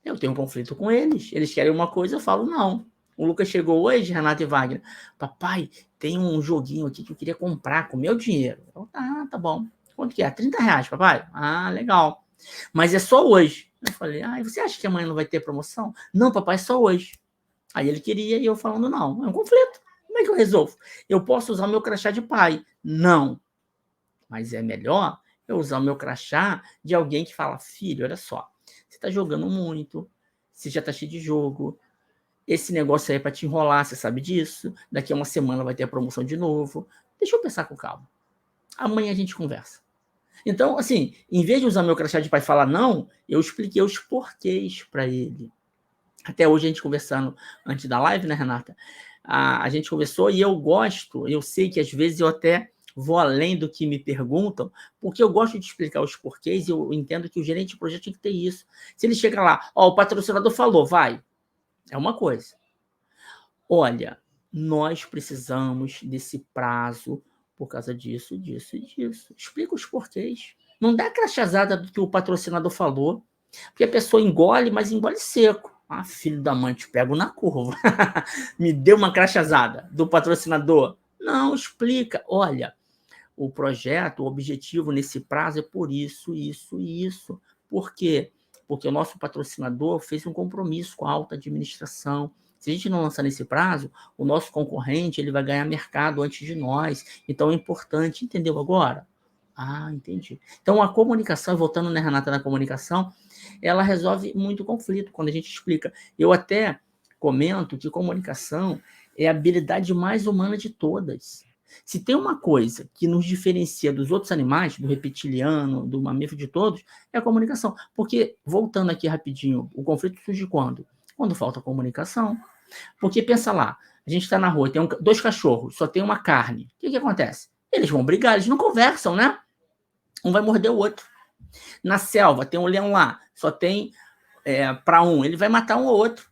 Eu tenho um conflito com eles. Eles querem uma coisa, eu falo não. O Lucas chegou hoje, Renato e Wagner. Papai, tem um joguinho aqui que eu queria comprar com meu dinheiro. Eu, tá bom. Quanto que é? R$30, papai? Ah, legal. Mas é só hoje. Eu falei, você acha que amanhã não vai ter promoção? Não, papai, é só hoje. Aí ele queria e eu falando não. É um conflito. Como é que eu resolvo? Eu posso usar o meu crachá de pai? Não. Mas é melhor eu usar o meu crachá de alguém que fala, filho, olha só, você tá jogando muito, você já tá cheio de jogo, esse negócio aí é para te enrolar, você sabe disso, daqui a uma semana vai ter a promoção de novo, deixa eu pensar com calma, amanhã a gente conversa. Então, assim, em vez de usar meu crachá de pai e falar não, eu expliquei os porquês para ele. Até hoje a gente conversando antes da live, né, Renata? A gente conversou e eu sei que às vezes eu até vou além do que me perguntam, porque eu gosto de explicar os porquês e eu entendo que o gerente de projeto tem que ter isso. Se ele chega lá, o patrocinador falou, vai, é uma coisa. Olha, nós precisamos desse prazo por causa disso, disso e disso. Explica os porquês. Não dá crachazada do que o patrocinador falou, porque a pessoa engole, mas engole seco. Filho da mãe, te pego na curva. Me deu uma crachazada do patrocinador. Não, explica. Olha, o projeto, o objetivo nesse prazo é por isso, isso e isso. Por quê? Porque o nosso patrocinador fez um compromisso com a alta administração. Se a gente não lançar nesse prazo, o nosso concorrente ele vai ganhar mercado antes de nós. Então é importante, entendeu agora? Entendi. Então a comunicação, voltando, né, Renata, na comunicação, ela resolve muito conflito quando a gente explica. Eu até comento que comunicação é a habilidade mais humana de todas. Se tem uma coisa que nos diferencia dos outros animais, do reptiliano, do mamífero, de todos, é a comunicação. Porque, voltando aqui rapidinho, o conflito surge quando? Quando falta comunicação. Porque, pensa lá, a gente está na rua, tem dois cachorros, só tem uma carne. O que acontece? Eles vão brigar, eles não conversam, né? Um vai morder o outro. Na selva, tem um leão lá, só tem para um, ele vai matar um ou outro.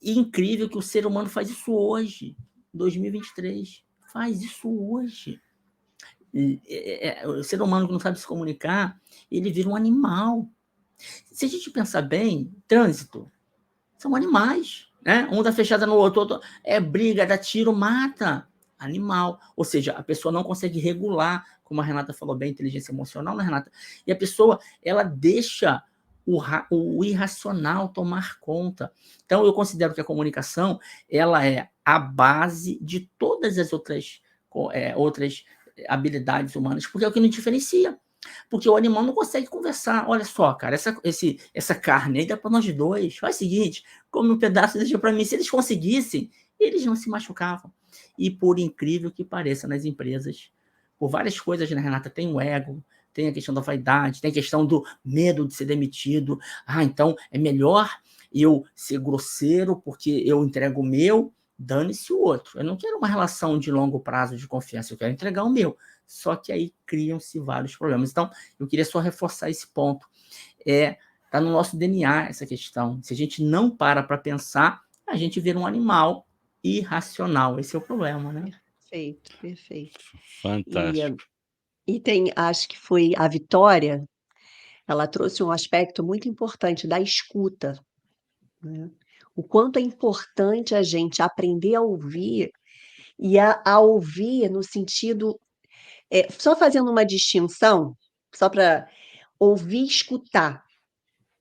E incrível que o ser humano faz isso hoje, 2023. Faz isso hoje. O ser humano que não sabe se comunicar, ele vira um animal. Se a gente pensar bem, trânsito, são animais, né? Um dá fechada no outro, briga, dá tiro, mata. Animal. Ou seja, a pessoa não consegue regular, como a Renata falou bem, inteligência emocional, né, Renata? E a pessoa, ela deixa o irracional tomar conta. Então, eu considero que a comunicação, ela é a base de todas as outras habilidades humanas, porque é o que nos diferencia. Porque o animal não consegue conversar. Olha só, cara, essa carne aí dá para nós dois. Faz o seguinte, come um pedaço e deixa para mim. Se eles conseguissem, eles não se machucavam. E por incrível que pareça, nas empresas, por várias coisas, né, Renata? Tem o ego, tem a questão da vaidade, tem a questão do medo de ser demitido. Então é melhor eu ser grosseiro porque eu entrego o meu, dane-se o outro. Eu não quero uma relação de longo prazo de confiança, eu quero entregar o meu. Só que aí criam-se vários problemas. Então, eu queria só reforçar esse ponto. Está no nosso DNA essa questão. Se a gente não para pensar, a gente vira um animal irracional. Esse é o problema, né? Perfeito, perfeito. Fantástico. E tem, acho que foi a Vitória, ela trouxe um aspecto muito importante da escuta, né? O quanto é importante a gente aprender a ouvir e a ouvir no sentido, só fazendo uma distinção, só para ouvir e escutar,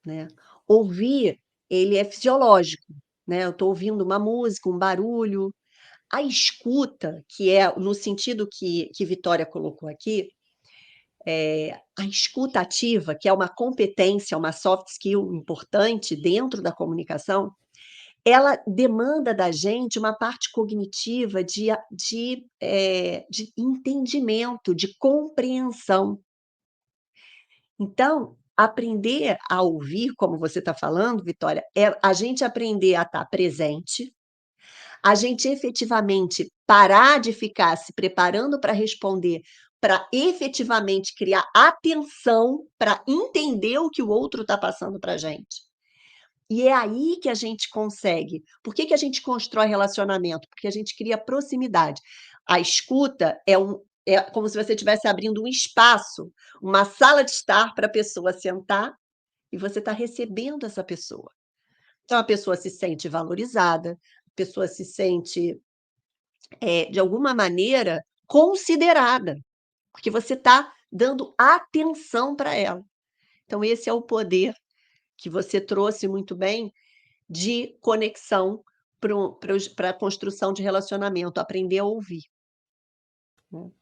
né? Ouvir, ele é fisiológico, né? Eu estou ouvindo uma música, um barulho. A escuta, que é no sentido que Vitória colocou aqui, a escuta ativa, que é uma competência, uma soft skill importante dentro da comunicação, ela demanda da gente uma parte cognitiva de entendimento, de compreensão. Então, aprender a ouvir, como você está falando, Vitória, é a gente aprender a estar presente, a gente efetivamente parar de ficar se preparando para responder para efetivamente criar atenção para entender o que o outro está passando para a gente. E é aí que a gente consegue. Por que a gente constrói relacionamento? Porque a gente cria proximidade. A escuta é como se você estivesse abrindo um espaço, uma sala de estar para a pessoa sentar e você está recebendo essa pessoa. Então, a pessoa se sente valorizada, a pessoa se sente, de alguma maneira, considerada, porque você está dando atenção para ela. Então, esse é o poder que você trouxe muito bem de conexão para a construção de relacionamento, aprender a ouvir. Né? Muito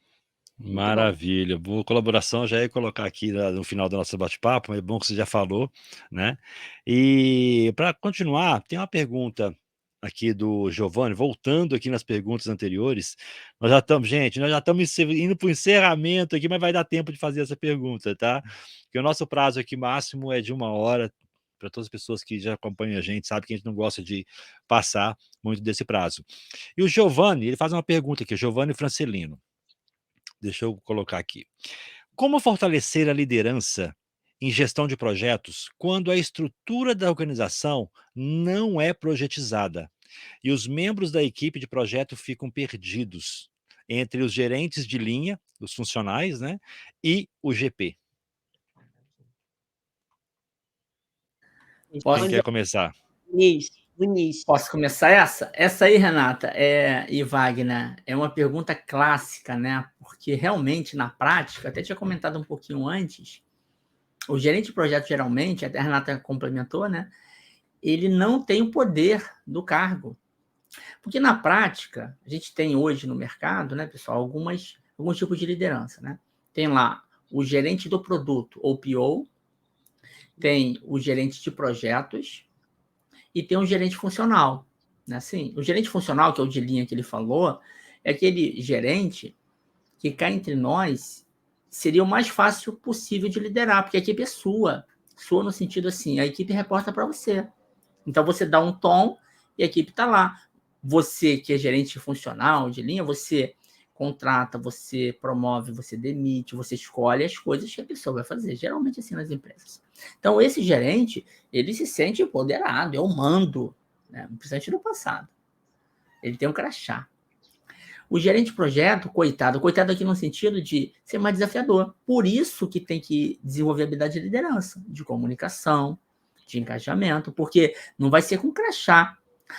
bom. Maravilha. Boa colaboração, já ia colocar aqui no final do nosso bate-papo, mas é bom que você já falou, né? E para continuar, tem uma pergunta aqui do Giovanni, voltando aqui nas perguntas anteriores. Nós já estamos, gente, nós já estamos indo para o encerramento aqui, mas vai dar tempo de fazer essa pergunta, tá? Porque o nosso prazo aqui máximo é de 1 hora. Para todas as pessoas que já acompanham a gente, sabe que a gente não gosta de passar muito desse prazo. E o Giovanni, ele faz uma pergunta aqui, Giovanni Francelino. Deixa eu colocar aqui. Como fortalecer a liderança em gestão de projetos quando a estrutura da organização não é projetizada e os membros da equipe de projeto ficam perdidos entre os gerentes de linha, os funcionais, né, e o GP? Quem quer começar? Muniz. Posso começar essa? Essa aí, Renata, e Wagner, é uma pergunta clássica, né? Porque realmente, na prática, até tinha comentado um pouquinho antes, o gerente de projeto, geralmente, até a Renata complementou, né? Ele não tem o poder do cargo. Porque, na prática, a gente tem hoje no mercado, né, pessoal, alguns tipos de liderança, né? Tem lá o gerente do produto, ou PO, tem o gerente de projetos, e tem um gerente funcional, né? Assim, o gerente funcional, que é o de linha que ele falou, é aquele gerente que cá entre nós seria o mais fácil possível de liderar, porque a equipe é sua no sentido assim, a equipe reporta para você. Então você dá um tom e a equipe está lá. Você que é gerente funcional de linha, você contrata, você promove, você demite, você escolhe as coisas que a pessoa vai fazer, geralmente assim nas empresas. Então, esse gerente, ele se sente empoderado, eu mando, né? Principalmente no passado. Ele tem um crachá. O gerente de projeto, coitado aqui no sentido de ser mais desafiador. Por isso que tem que desenvolver habilidade de liderança, de comunicação, de engajamento, porque não vai ser com crachá.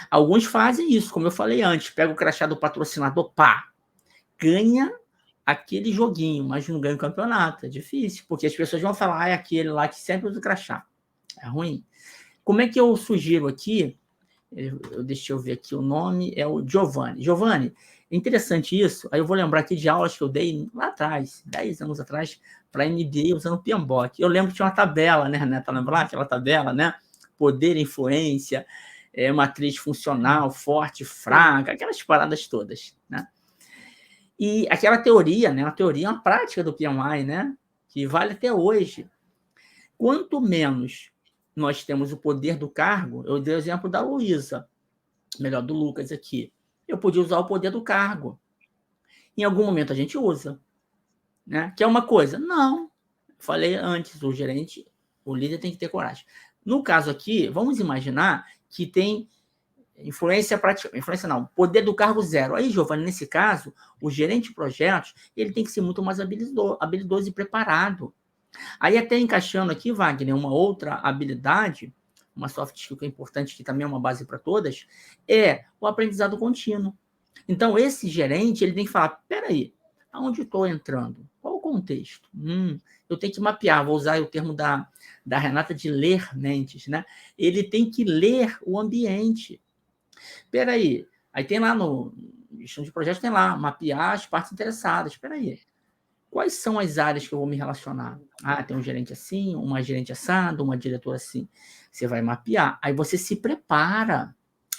Alguns fazem isso, como eu falei antes, pega o crachá do patrocinador, pá, ganha aquele joguinho, mas não ganha o campeonato. É difícil, porque as pessoas vão falar, é aquele lá que sempre usa o crachá. É ruim. Como é que eu sugiro aqui? Deixa eu ver aqui, o nome é o Giovanni. Giovanni, é interessante isso. Aí eu vou lembrar aqui de aulas que eu dei lá atrás, 10 anos atrás, para a MBA usando o PMBOK. Eu lembro que tinha uma tabela, né, Renata? Lembra aquela tabela, né? Poder, influência, matriz funcional, forte, fraca, aquelas paradas todas, né? E aquela teoria, né? Uma teoria, uma prática do PMI, né? Que vale até hoje. Quanto menos nós temos o poder do cargo, eu dei o exemplo da Luísa, melhor, do Lucas aqui. Eu podia usar o poder do cargo. Em algum momento a gente usa. Né? Que é uma coisa? Não. Falei antes, o gerente, o líder tem que ter coragem. No caso aqui, vamos imaginar que tem influência prática, influência não, poder do cargo zero. Aí, Giovanni, nesse caso, o gerente de projetos, ele tem que ser muito mais habilidoso e preparado. Aí, até encaixando aqui, Wagner, uma outra habilidade, uma soft skill que é importante, que também é uma base para todas, é o aprendizado contínuo. Então, esse gerente, ele tem que falar, peraí, aonde estou entrando? Qual o contexto? Eu tenho que mapear, vou usar o termo da Renata de ler mentes, né? Ele tem que ler o ambiente. Peraí, aí tem lá no gestão de projetos, tem lá, mapear as partes interessadas. Peraí, quais são as áreas que eu vou me relacionar? Ah, tem um gerente assim, uma gerente assado, uma diretora assim. Você vai mapear. Aí você se prepara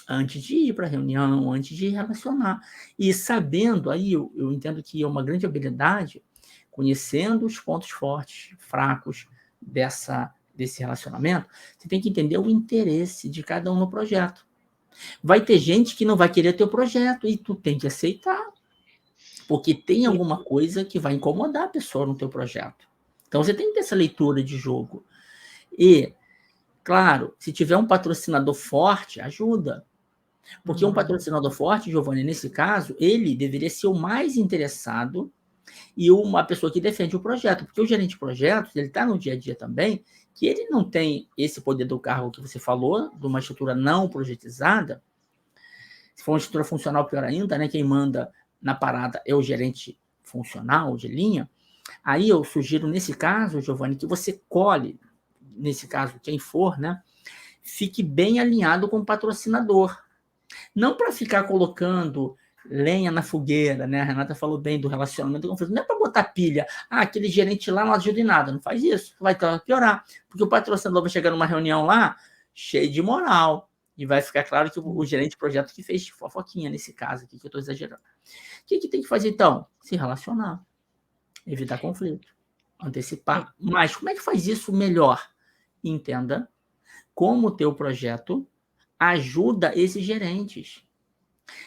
antes de ir para a reunião, antes de relacionar. E sabendo, aí eu entendo que é uma grande habilidade, conhecendo os pontos fortes, fracos desse relacionamento, você tem que entender o interesse de cada um no projeto. Vai ter gente que não vai querer teu projeto e tu tem que aceitar. porque tem alguma coisa que vai incomodar a pessoa no teu projeto. Então, você tem que ter essa leitura de jogo. E, claro, se tiver um patrocinador forte, ajuda. Porque um patrocinador forte, Giovanni, nesse caso, ele deveria ser o mais interessado e uma pessoa que defende o projeto. Porque o gerente de projetos, ele está no dia a dia também, que ele não tem esse poder do cargo que você falou, de uma estrutura não projetizada. Se for uma estrutura funcional, pior ainda, né? Quem manda na parada é o gerente funcional, de linha. Aí eu sugiro, nesse caso, Giovanni, que você colhe, nesse caso, quem for, né? Fique bem alinhado com o patrocinador. Não para ficar colocando lenha na fogueira, né? A Renata falou bem do relacionamento com o não é para botar pilha. Ah, aquele gerente lá não ajuda em nada. Não faz isso. Vai piorar. Porque o patrocinador vai chegar numa reunião lá cheio de moral. E vai ficar claro que o gerente de projeto que fez fofoquinha nesse caso aqui, que eu estou exagerando. O que tem que fazer, então? Se relacionar. Evitar conflito. Antecipar. Mas como é que faz isso melhor? Entenda como o teu projeto ajuda esses gerentes.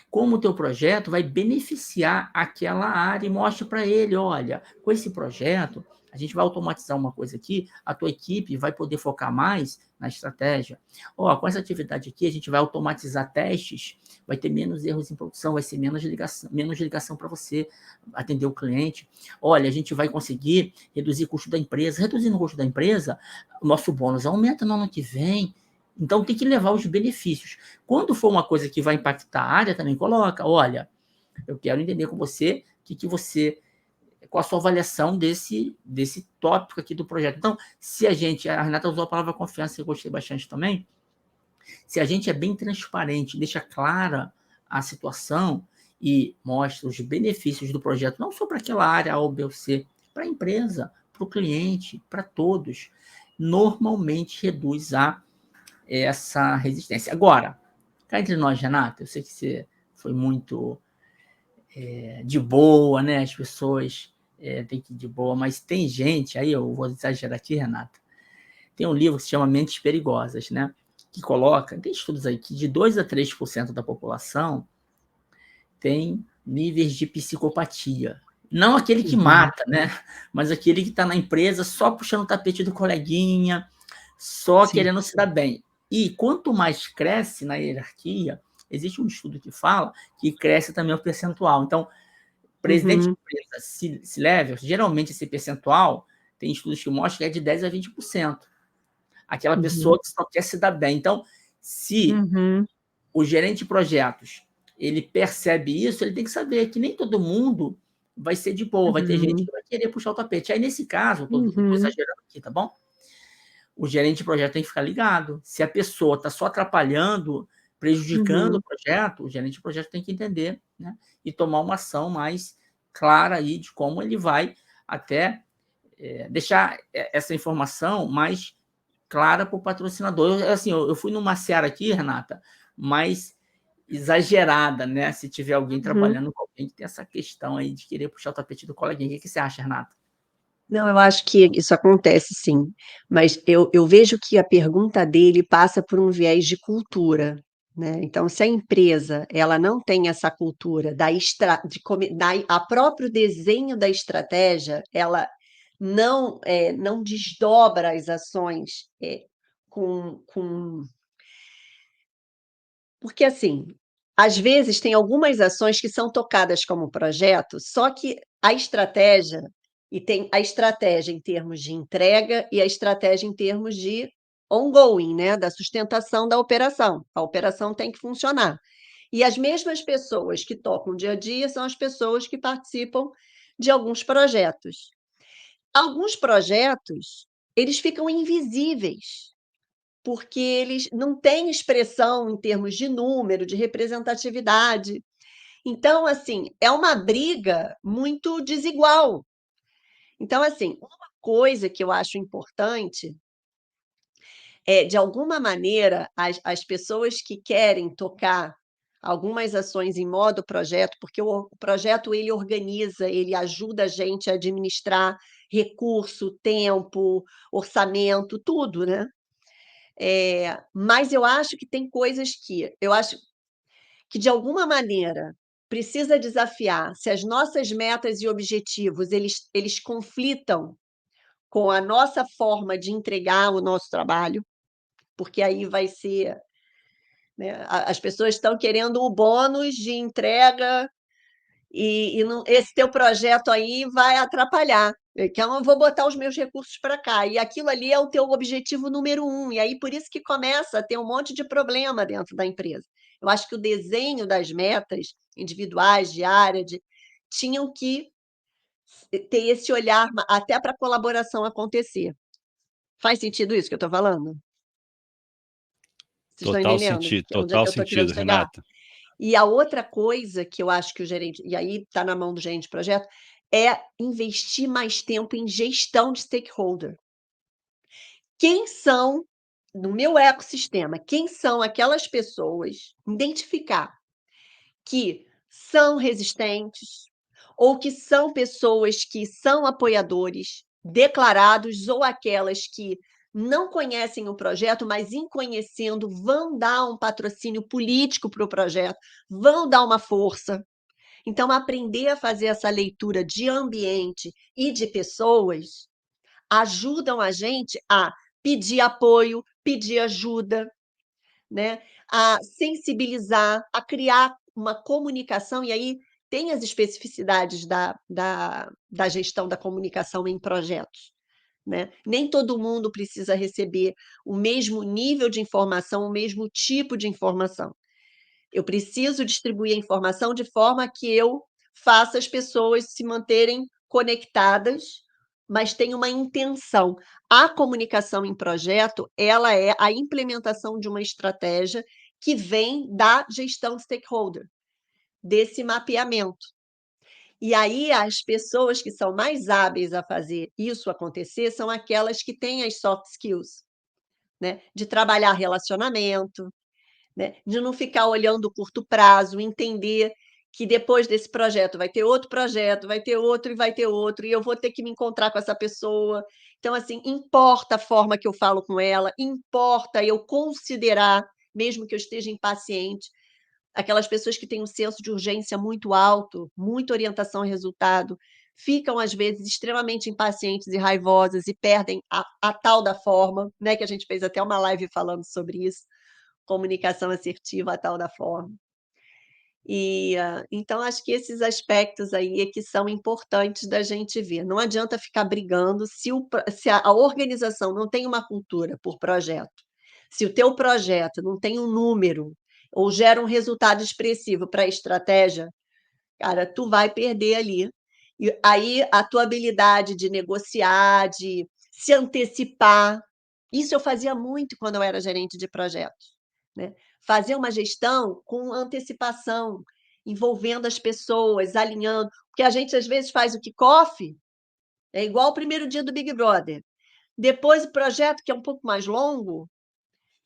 Como o teu projeto vai beneficiar aquela área e mostre para ele, olha, com esse projeto, a gente vai automatizar uma coisa aqui, a tua equipe vai poder focar mais na estratégia. Ó, com essa atividade aqui, a gente vai automatizar testes, vai ter menos erros em produção, vai ser menos ligação para você atender o cliente. Olha, a gente vai conseguir reduzir o custo da empresa. Reduzindo o custo da empresa, o nosso bônus aumenta no ano que vem. Então, tem que levar os benefícios. Quando for uma coisa que vai impactar a área, também coloca, olha, eu quero entender com você qual a sua avaliação desse tópico aqui do projeto. Então, se a Renata usou a palavra confiança, eu gostei bastante também, se a gente é bem transparente, deixa clara a situação e mostra os benefícios do projeto, não só para aquela área A ou B ou C, para a empresa, para o cliente, para todos, normalmente reduz essa resistência. Agora, cá entre nós, Renata, eu sei que você foi muito de boa, né? As pessoas têm que ir de boa, mas tem gente, aí eu vou exagerar aqui, Renata, tem um livro que se chama Mentes Perigosas, né? Que coloca, tem estudos aí, que de 2 a 3% da população tem níveis de psicopatia. Não aquele que mata, né? Mas aquele que está na empresa só puxando o tapete do coleguinha, só querendo se dar bem. E quanto mais cresce na hierarquia, existe um estudo que fala que cresce também o percentual. Então, presidente de empresa, C-level, geralmente esse percentual, tem estudos que mostram que é de 10 a 20%. Aquela pessoa que só quer se dar bem. Então, se o gerente de projetos ele percebe isso, ele tem que saber que nem todo mundo vai ser de boa, vai ter gente que vai querer puxar o tapete. Aí, nesse caso, estou exagerando aqui, tá bom? O gerente de projeto tem que ficar ligado. Se a pessoa está só atrapalhando, prejudicando o projeto, o gerente de projeto tem que entender, né? E tomar uma ação mais clara aí de como ele vai até deixar essa informação mais clara para o patrocinador. Eu fui numa seara aqui, Renata, mais exagerada, né? Se tiver alguém trabalhando com alguém que tem essa questão aí de querer puxar o tapete do coleguinha. O que você acha, Renata? Não, eu acho que isso acontece sim, mas eu vejo que a pergunta dele passa por um viés de cultura, né? Então, se a empresa ela não tem essa cultura a próprio desenho da estratégia, ela não desdobra as ações com porque assim, às vezes tem algumas ações que são tocadas como projeto, só que a estratégia, e tem a estratégia em termos de entrega e a estratégia em termos de ongoing, né, da sustentação da operação. A operação tem que funcionar. E as mesmas pessoas que tocam o dia a dia são as pessoas que participam de alguns projetos. Alguns projetos, eles ficam invisíveis, porque eles não têm expressão em termos de número, de representatividade. Então, assim, é uma briga muito desigual. Então, assim, uma coisa que eu acho importante é, de alguma maneira, as pessoas que querem tocar algumas ações em modo projeto, porque o projeto ele organiza, ele ajuda a gente a administrar recurso, tempo, orçamento, tudo, né? Mas eu acho que tem coisas que eu acho que, de alguma maneira, precisa desafiar se as nossas metas e objetivos eles conflitam com a nossa forma de entregar o nosso trabalho, porque aí vai ser, né, as pessoas estão querendo o bônus de entrega e esse teu projeto aí vai atrapalhar. Então, eu vou botar os meus recursos para cá. E aquilo ali é o teu objetivo número 1. E aí, por isso que começa a ter um monte de problema dentro da empresa. Eu acho que o desenho das metas individuais, diárias, tinham que ter esse olhar até para a colaboração acontecer. Faz sentido isso que eu estou falando? Vocês estão entendendo onde é que eu estou querendo chegar? Renata. E a outra coisa que eu acho que o gerente, e aí está na mão do gerente de projeto, é investir mais tempo em gestão de stakeholder. Quem são, no meu ecossistema, quem são aquelas pessoas, identificar que são resistentes ou que são pessoas que são apoiadores declarados ou aquelas que não conhecem o projeto, mas em conhecendo vão dar um patrocínio político para o projeto, vão dar uma força. Então, aprender a fazer essa leitura de ambiente e de pessoas ajudam a gente a pedir apoio, pedir ajuda, né? A sensibilizar, a criar uma comunicação, e aí tem as especificidades da gestão da comunicação em projetos. Né? Nem todo mundo precisa receber o mesmo nível de informação, o mesmo tipo de informação. Eu preciso distribuir a informação de forma que eu faça as pessoas se manterem conectadas, mas tem uma intenção. A comunicação em projeto, ela é a implementação de uma estratégia que vem da gestão de stakeholder, desse mapeamento. E aí, as pessoas que são mais hábeis a fazer isso acontecer são aquelas que têm as soft skills, né? De trabalhar relacionamento, né? De não ficar olhando o curto prazo, entender que depois desse projeto vai ter outro projeto, vai ter outro e vai ter outro, e eu vou ter que me encontrar com essa pessoa. Então, assim, importa a forma que eu falo com ela, importa eu considerar, mesmo que eu esteja impaciente, aquelas pessoas que têm um senso de urgência muito alto, muita orientação ao resultado, ficam, às vezes, extremamente impacientes e raivosas e perdem a tal da forma, né? Que a gente fez até uma live falando sobre isso, comunicação assertiva, a tal da forma. E, então, acho que esses aspectos aí é que são importantes da gente ver. Não adianta ficar brigando se a organização não tem uma cultura por projeto, se o teu projeto não tem um número ou gera um resultado expressivo para a estratégia, cara, tu vai perder ali. E aí a tua habilidade de negociar, de se antecipar, isso eu fazia muito quando eu era gerente de projetos, né? Fazer uma gestão com antecipação, envolvendo as pessoas, alinhando, porque a gente às vezes faz o kickoff, é igual o primeiro dia do Big Brother. Depois o projeto, que é um pouco mais longo,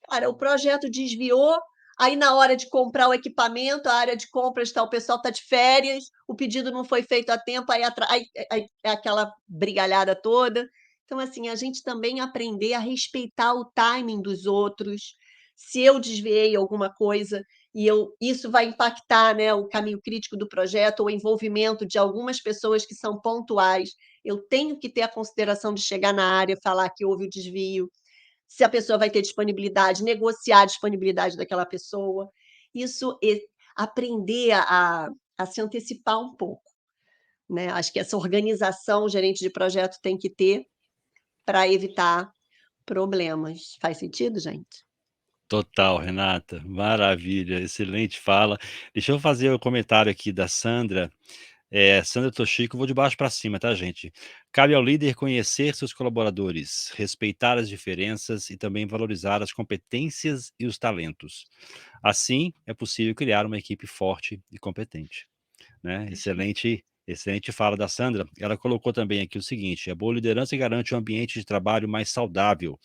cara, o projeto desviou, aí na hora de comprar o equipamento, a área de compras o pessoal está de férias, o pedido não foi feito a tempo, aí é aquela brigalhada toda. Então, assim, a gente também aprender a respeitar o timing dos outros. Se eu desviei alguma coisa e isso vai impactar, né, o caminho crítico do projeto, ou o envolvimento de algumas pessoas que são pontuais, eu tenho que ter a consideração de chegar na área, falar que houve o desvio, se a pessoa vai ter disponibilidade, negociar a disponibilidade daquela pessoa. Isso, aprender a se antecipar um pouco, né? Acho que essa organização o gerente de projeto tem que ter para evitar problemas. Faz sentido, gente? Total, Renata. Maravilha, excelente fala. Deixa eu fazer o comentário aqui da Sandra. Sandra Toshiko, vou de baixo para cima, tá, gente? Cabe ao líder conhecer seus colaboradores, respeitar as diferenças e também valorizar as competências e os talentos. Assim, é possível criar uma equipe forte e competente, né? Excelente fala da Sandra. Ela colocou também aqui o seguinte: a boa liderança garante um ambiente de trabalho mais saudável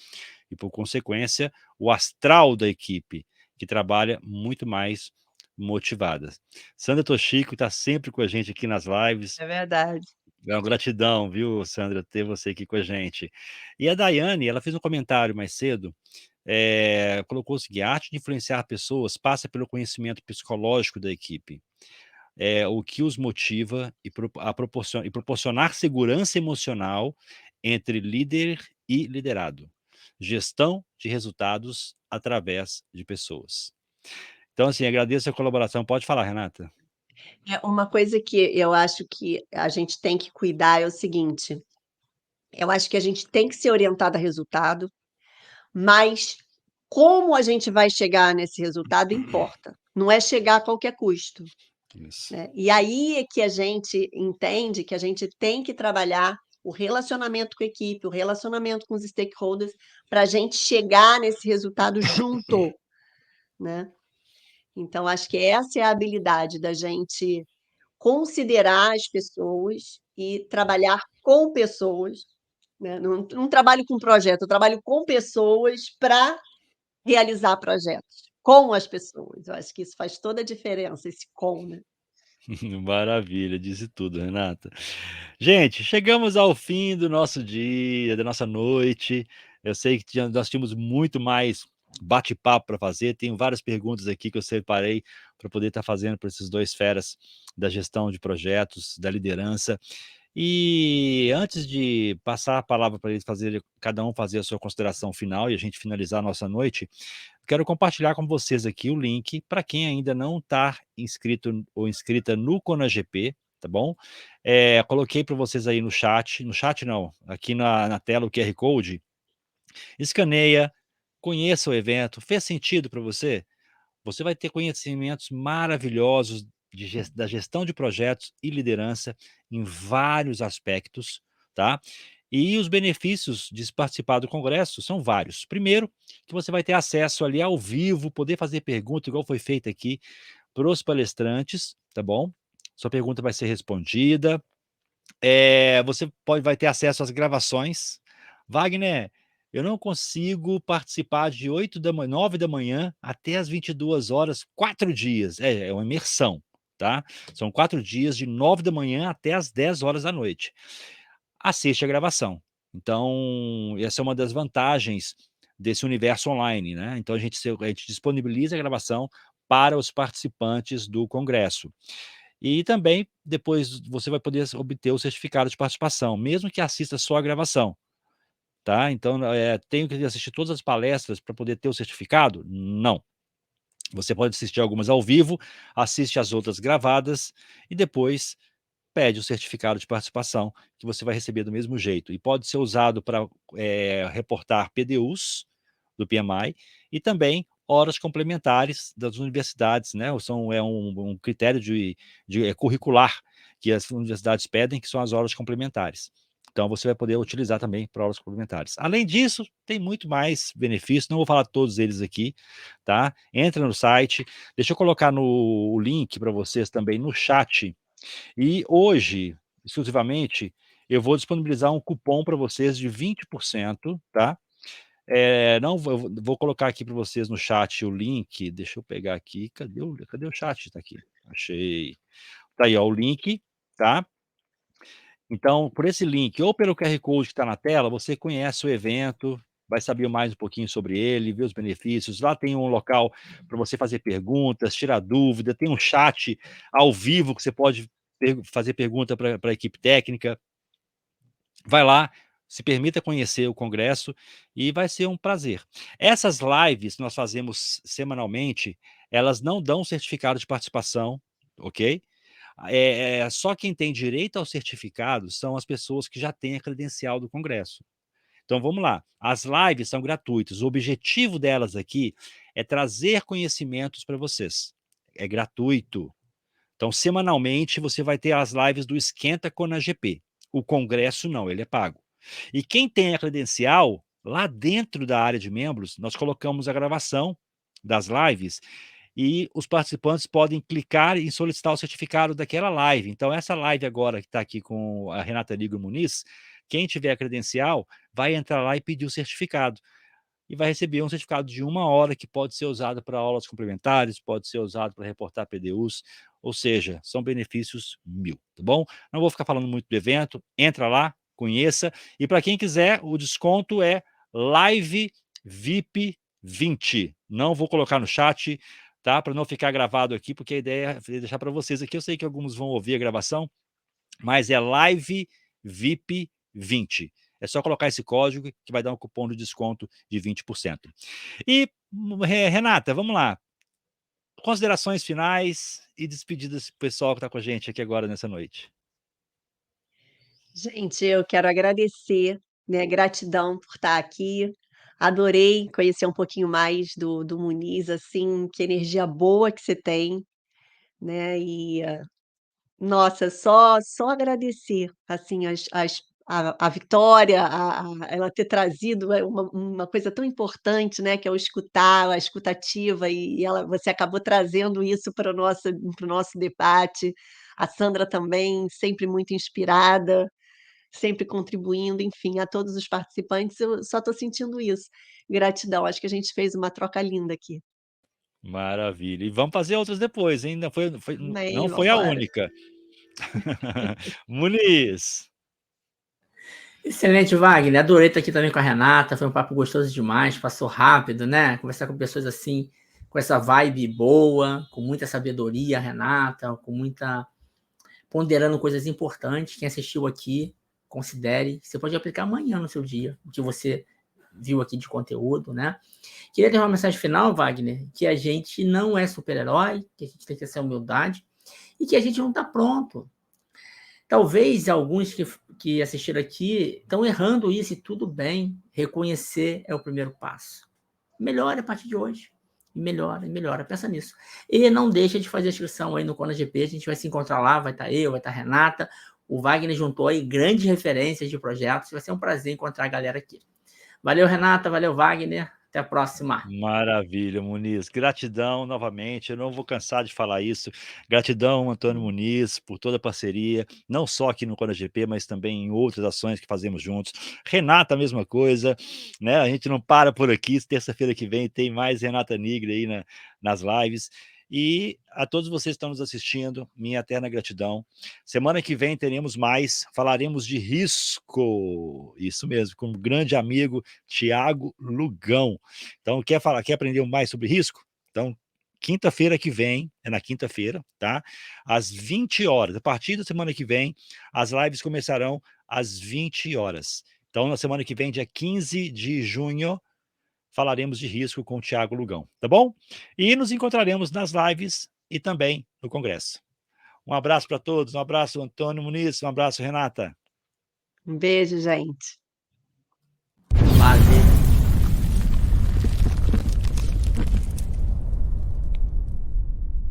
e, por consequência, o astral da equipe, que trabalha muito mais motivada. Sandra Toshiko está sempre com a gente aqui nas lives. É verdade. É uma gratidão, viu, Sandra, ter você aqui com a gente. E a Daiane, ela fez um comentário mais cedo, colocou o seguinte: a arte de influenciar pessoas passa pelo conhecimento psicológico da equipe. o que os motiva e proporcionar segurança emocional entre líder e liderado. Gestão de resultados através de pessoas. Então, assim, agradeço a colaboração. Pode falar, Renata. Uma coisa que eu acho que a gente tem que cuidar é o seguinte: eu acho que a gente tem que ser orientado a resultado, mas como a gente vai chegar nesse resultado importa. Não é chegar a qualquer custo, Isso. né? E aí é que a gente entende que a gente tem que trabalhar o relacionamento com a equipe, o relacionamento com os stakeholders, para a gente chegar nesse resultado junto, né? Então, acho que essa é a habilidade da gente considerar as pessoas e trabalhar com pessoas, né? Não trabalho com projeto, eu trabalho com pessoas para realizar projetos, com as pessoas. Eu acho que isso faz toda a diferença, esse com, né? Maravilha, disse tudo, Renata. Gente, chegamos ao fim do nosso dia, da nossa noite. Eu sei que nós tínhamos muito mais bate-papo para fazer. Tenho várias perguntas aqui que eu separei para poder estar fazendo para esses dois feras da gestão de projetos, da liderança. E antes de passar a palavra para eles cada um fazer a sua consideração final e a gente finalizar a nossa noite, quero compartilhar com vocês aqui o link para quem ainda não está inscrito ou inscrita no ConaGP, tá bom? Coloquei para vocês aí no chat não, aqui na tela o QR Code. Escaneia, conheça o evento, fez sentido para você? Você vai ter conhecimentos maravilhosos da gestão de projetos e liderança em vários aspectos, tá? E os benefícios de participar do congresso são vários. Primeiro, que você vai ter acesso ali ao vivo, poder fazer pergunta, igual foi feito aqui, para os palestrantes, tá bom? Sua pergunta vai ser respondida. Você vai ter acesso às gravações. Wagner, eu não consigo participar de 9 da manhã até as 22 horas, 4 dias. É uma imersão, tá? São 4 dias de 9 da manhã até as 10 horas da noite. Assiste a gravação. Então, essa é uma das vantagens desse universo online, né? Então, a gente disponibiliza a gravação para os participantes do congresso. E também, depois, você vai poder obter o certificado de participação, mesmo que assista só a gravação, tá? Então, tenho que assistir todas as palestras para poder ter o certificado? Não. Você pode assistir algumas ao vivo, assiste as outras gravadas e depois pede o certificado de participação, que você vai receber do mesmo jeito. E pode ser usado para reportar PDUs do PMI e também horas complementares das universidades, né? Um critério curricular que as universidades pedem, que são as horas complementares. Então, você vai poder utilizar também para horas complementares. Além disso, tem muito mais benefícios, não vou falar todos eles aqui, tá? Entra no site, deixa eu colocar o link para vocês também no chat. E hoje, exclusivamente, eu vou disponibilizar um cupom para vocês de 20%, tá? Não, vou colocar aqui para vocês no chat o link, deixa eu pegar aqui, cadê o chat? Tá aqui, achei. Tá aí, ó, o link, tá? Então, por esse link ou pelo QR Code que está na tela, você conhece o evento, vai saber mais um pouquinho sobre ele, ver os benefícios. Lá tem um local para você fazer perguntas, tirar dúvida, tem um chat ao vivo que você pode fazer pergunta para a equipe técnica. Vai lá, se permita conhecer o congresso e vai ser um prazer. Essas lives que nós fazemos semanalmente, elas não dão certificado de participação, ok? Só quem tem direito ao certificado são as pessoas que já têm a credencial do congresso. Então vamos lá, as lives são gratuitas, o objetivo delas aqui é trazer conhecimentos para vocês, é gratuito. Então semanalmente você vai ter as lives do Esquenta ConaGP, o congresso não, ele é pago. E quem tem a credencial, lá dentro da área de membros, nós colocamos a gravação das lives e os participantes podem clicar e solicitar o certificado daquela live. Então, essa live agora que está aqui com a Renata Nigro Muniz, quem tiver a credencial vai entrar lá e pedir o certificado. E vai receber um certificado de 1 hora que pode ser usado para aulas complementares, pode ser usado para reportar PDUs, ou seja, são benefícios 1000, tá bom? Não vou ficar falando muito do evento, entra lá, conheça, e para quem quiser, o desconto é Live VIP 20. Não vou colocar no chat, tá? Para não ficar gravado aqui, porque a ideia é deixar para vocês aqui. Eu sei que alguns vão ouvir a gravação, mas é Live VIP 20. É só colocar esse código que vai dar um cupom de desconto de 20%. E, Renata, vamos lá. Considerações finais e despedidas pro pessoal que está com a gente aqui agora nessa noite. Gente, eu quero agradecer, né, gratidão por estar aqui. Adorei conhecer um pouquinho mais do Muniz, assim, que energia boa que você tem, né, nossa, só agradecer, assim, a vitória, ela ter trazido, uma coisa tão importante, né, que é o escutar, a escutativa, e você acabou trazendo isso para o nosso debate. A Sandra também, sempre muito inspirada, sempre contribuindo, enfim, a todos os participantes, eu só estou sentindo isso. Gratidão, acho que a gente fez uma troca linda aqui. Maravilha. E vamos fazer outras depois, hein? Não Amém, foi a vambora. única. Muniz. Excelente, Wagner. Adorei estar aqui também com a Renata. Foi um papo gostoso demais, passou rápido, né? Conversar com pessoas assim, com essa vibe boa, com muita sabedoria, Renata, com muita. Ponderando coisas importantes. Quem assistiu aqui, considere. Você pode aplicar amanhã no seu dia, o que você viu aqui de conteúdo, né? Queria ter uma mensagem final, Wagner, que a gente não é super-herói, que a gente tem que ter essa humildade e que a gente não está pronto. Talvez alguns que assistiram aqui estão errando isso e tudo bem. Reconhecer é o primeiro passo. Melhora a partir de hoje. E melhora, e melhora. Pensa nisso. E não deixa de fazer a inscrição aí no Kona GP. A gente vai se encontrar lá. Vai estar eu, vai estar a Renata. O Wagner juntou aí grandes referências de projetos. Vai ser um prazer encontrar a galera aqui. Valeu, Renata. Valeu, Wagner. Até a próxima. Maravilha, Muniz. Gratidão novamente. Eu não vou cansar de falar isso. Gratidão, Antônio Muniz, por toda a parceria, não só aqui no Kona GP, mas também em outras ações que fazemos juntos. Renata, a mesma coisa, né? A gente não para por aqui. Terça-feira que vem tem mais Renata Nigre aí nas lives. E a todos vocês que estão nos assistindo, minha eterna gratidão. Semana que vem teremos mais, falaremos de risco, isso mesmo, com um grande amigo, Tiago Lugão. Então, quer aprender mais sobre risco? Então, quinta-feira que vem, é na quinta-feira, tá? Às 20 horas, a partir da semana que vem, as lives começarão às 20 horas. Então, na semana que vem, dia 15 de junho, falaremos de risco com o Tiago Lugão, tá bom? E nos encontraremos nas lives e também no congresso. Um abraço para todos, um abraço, Antônio Muniz, um abraço, Renata. Um beijo, gente. Valeu.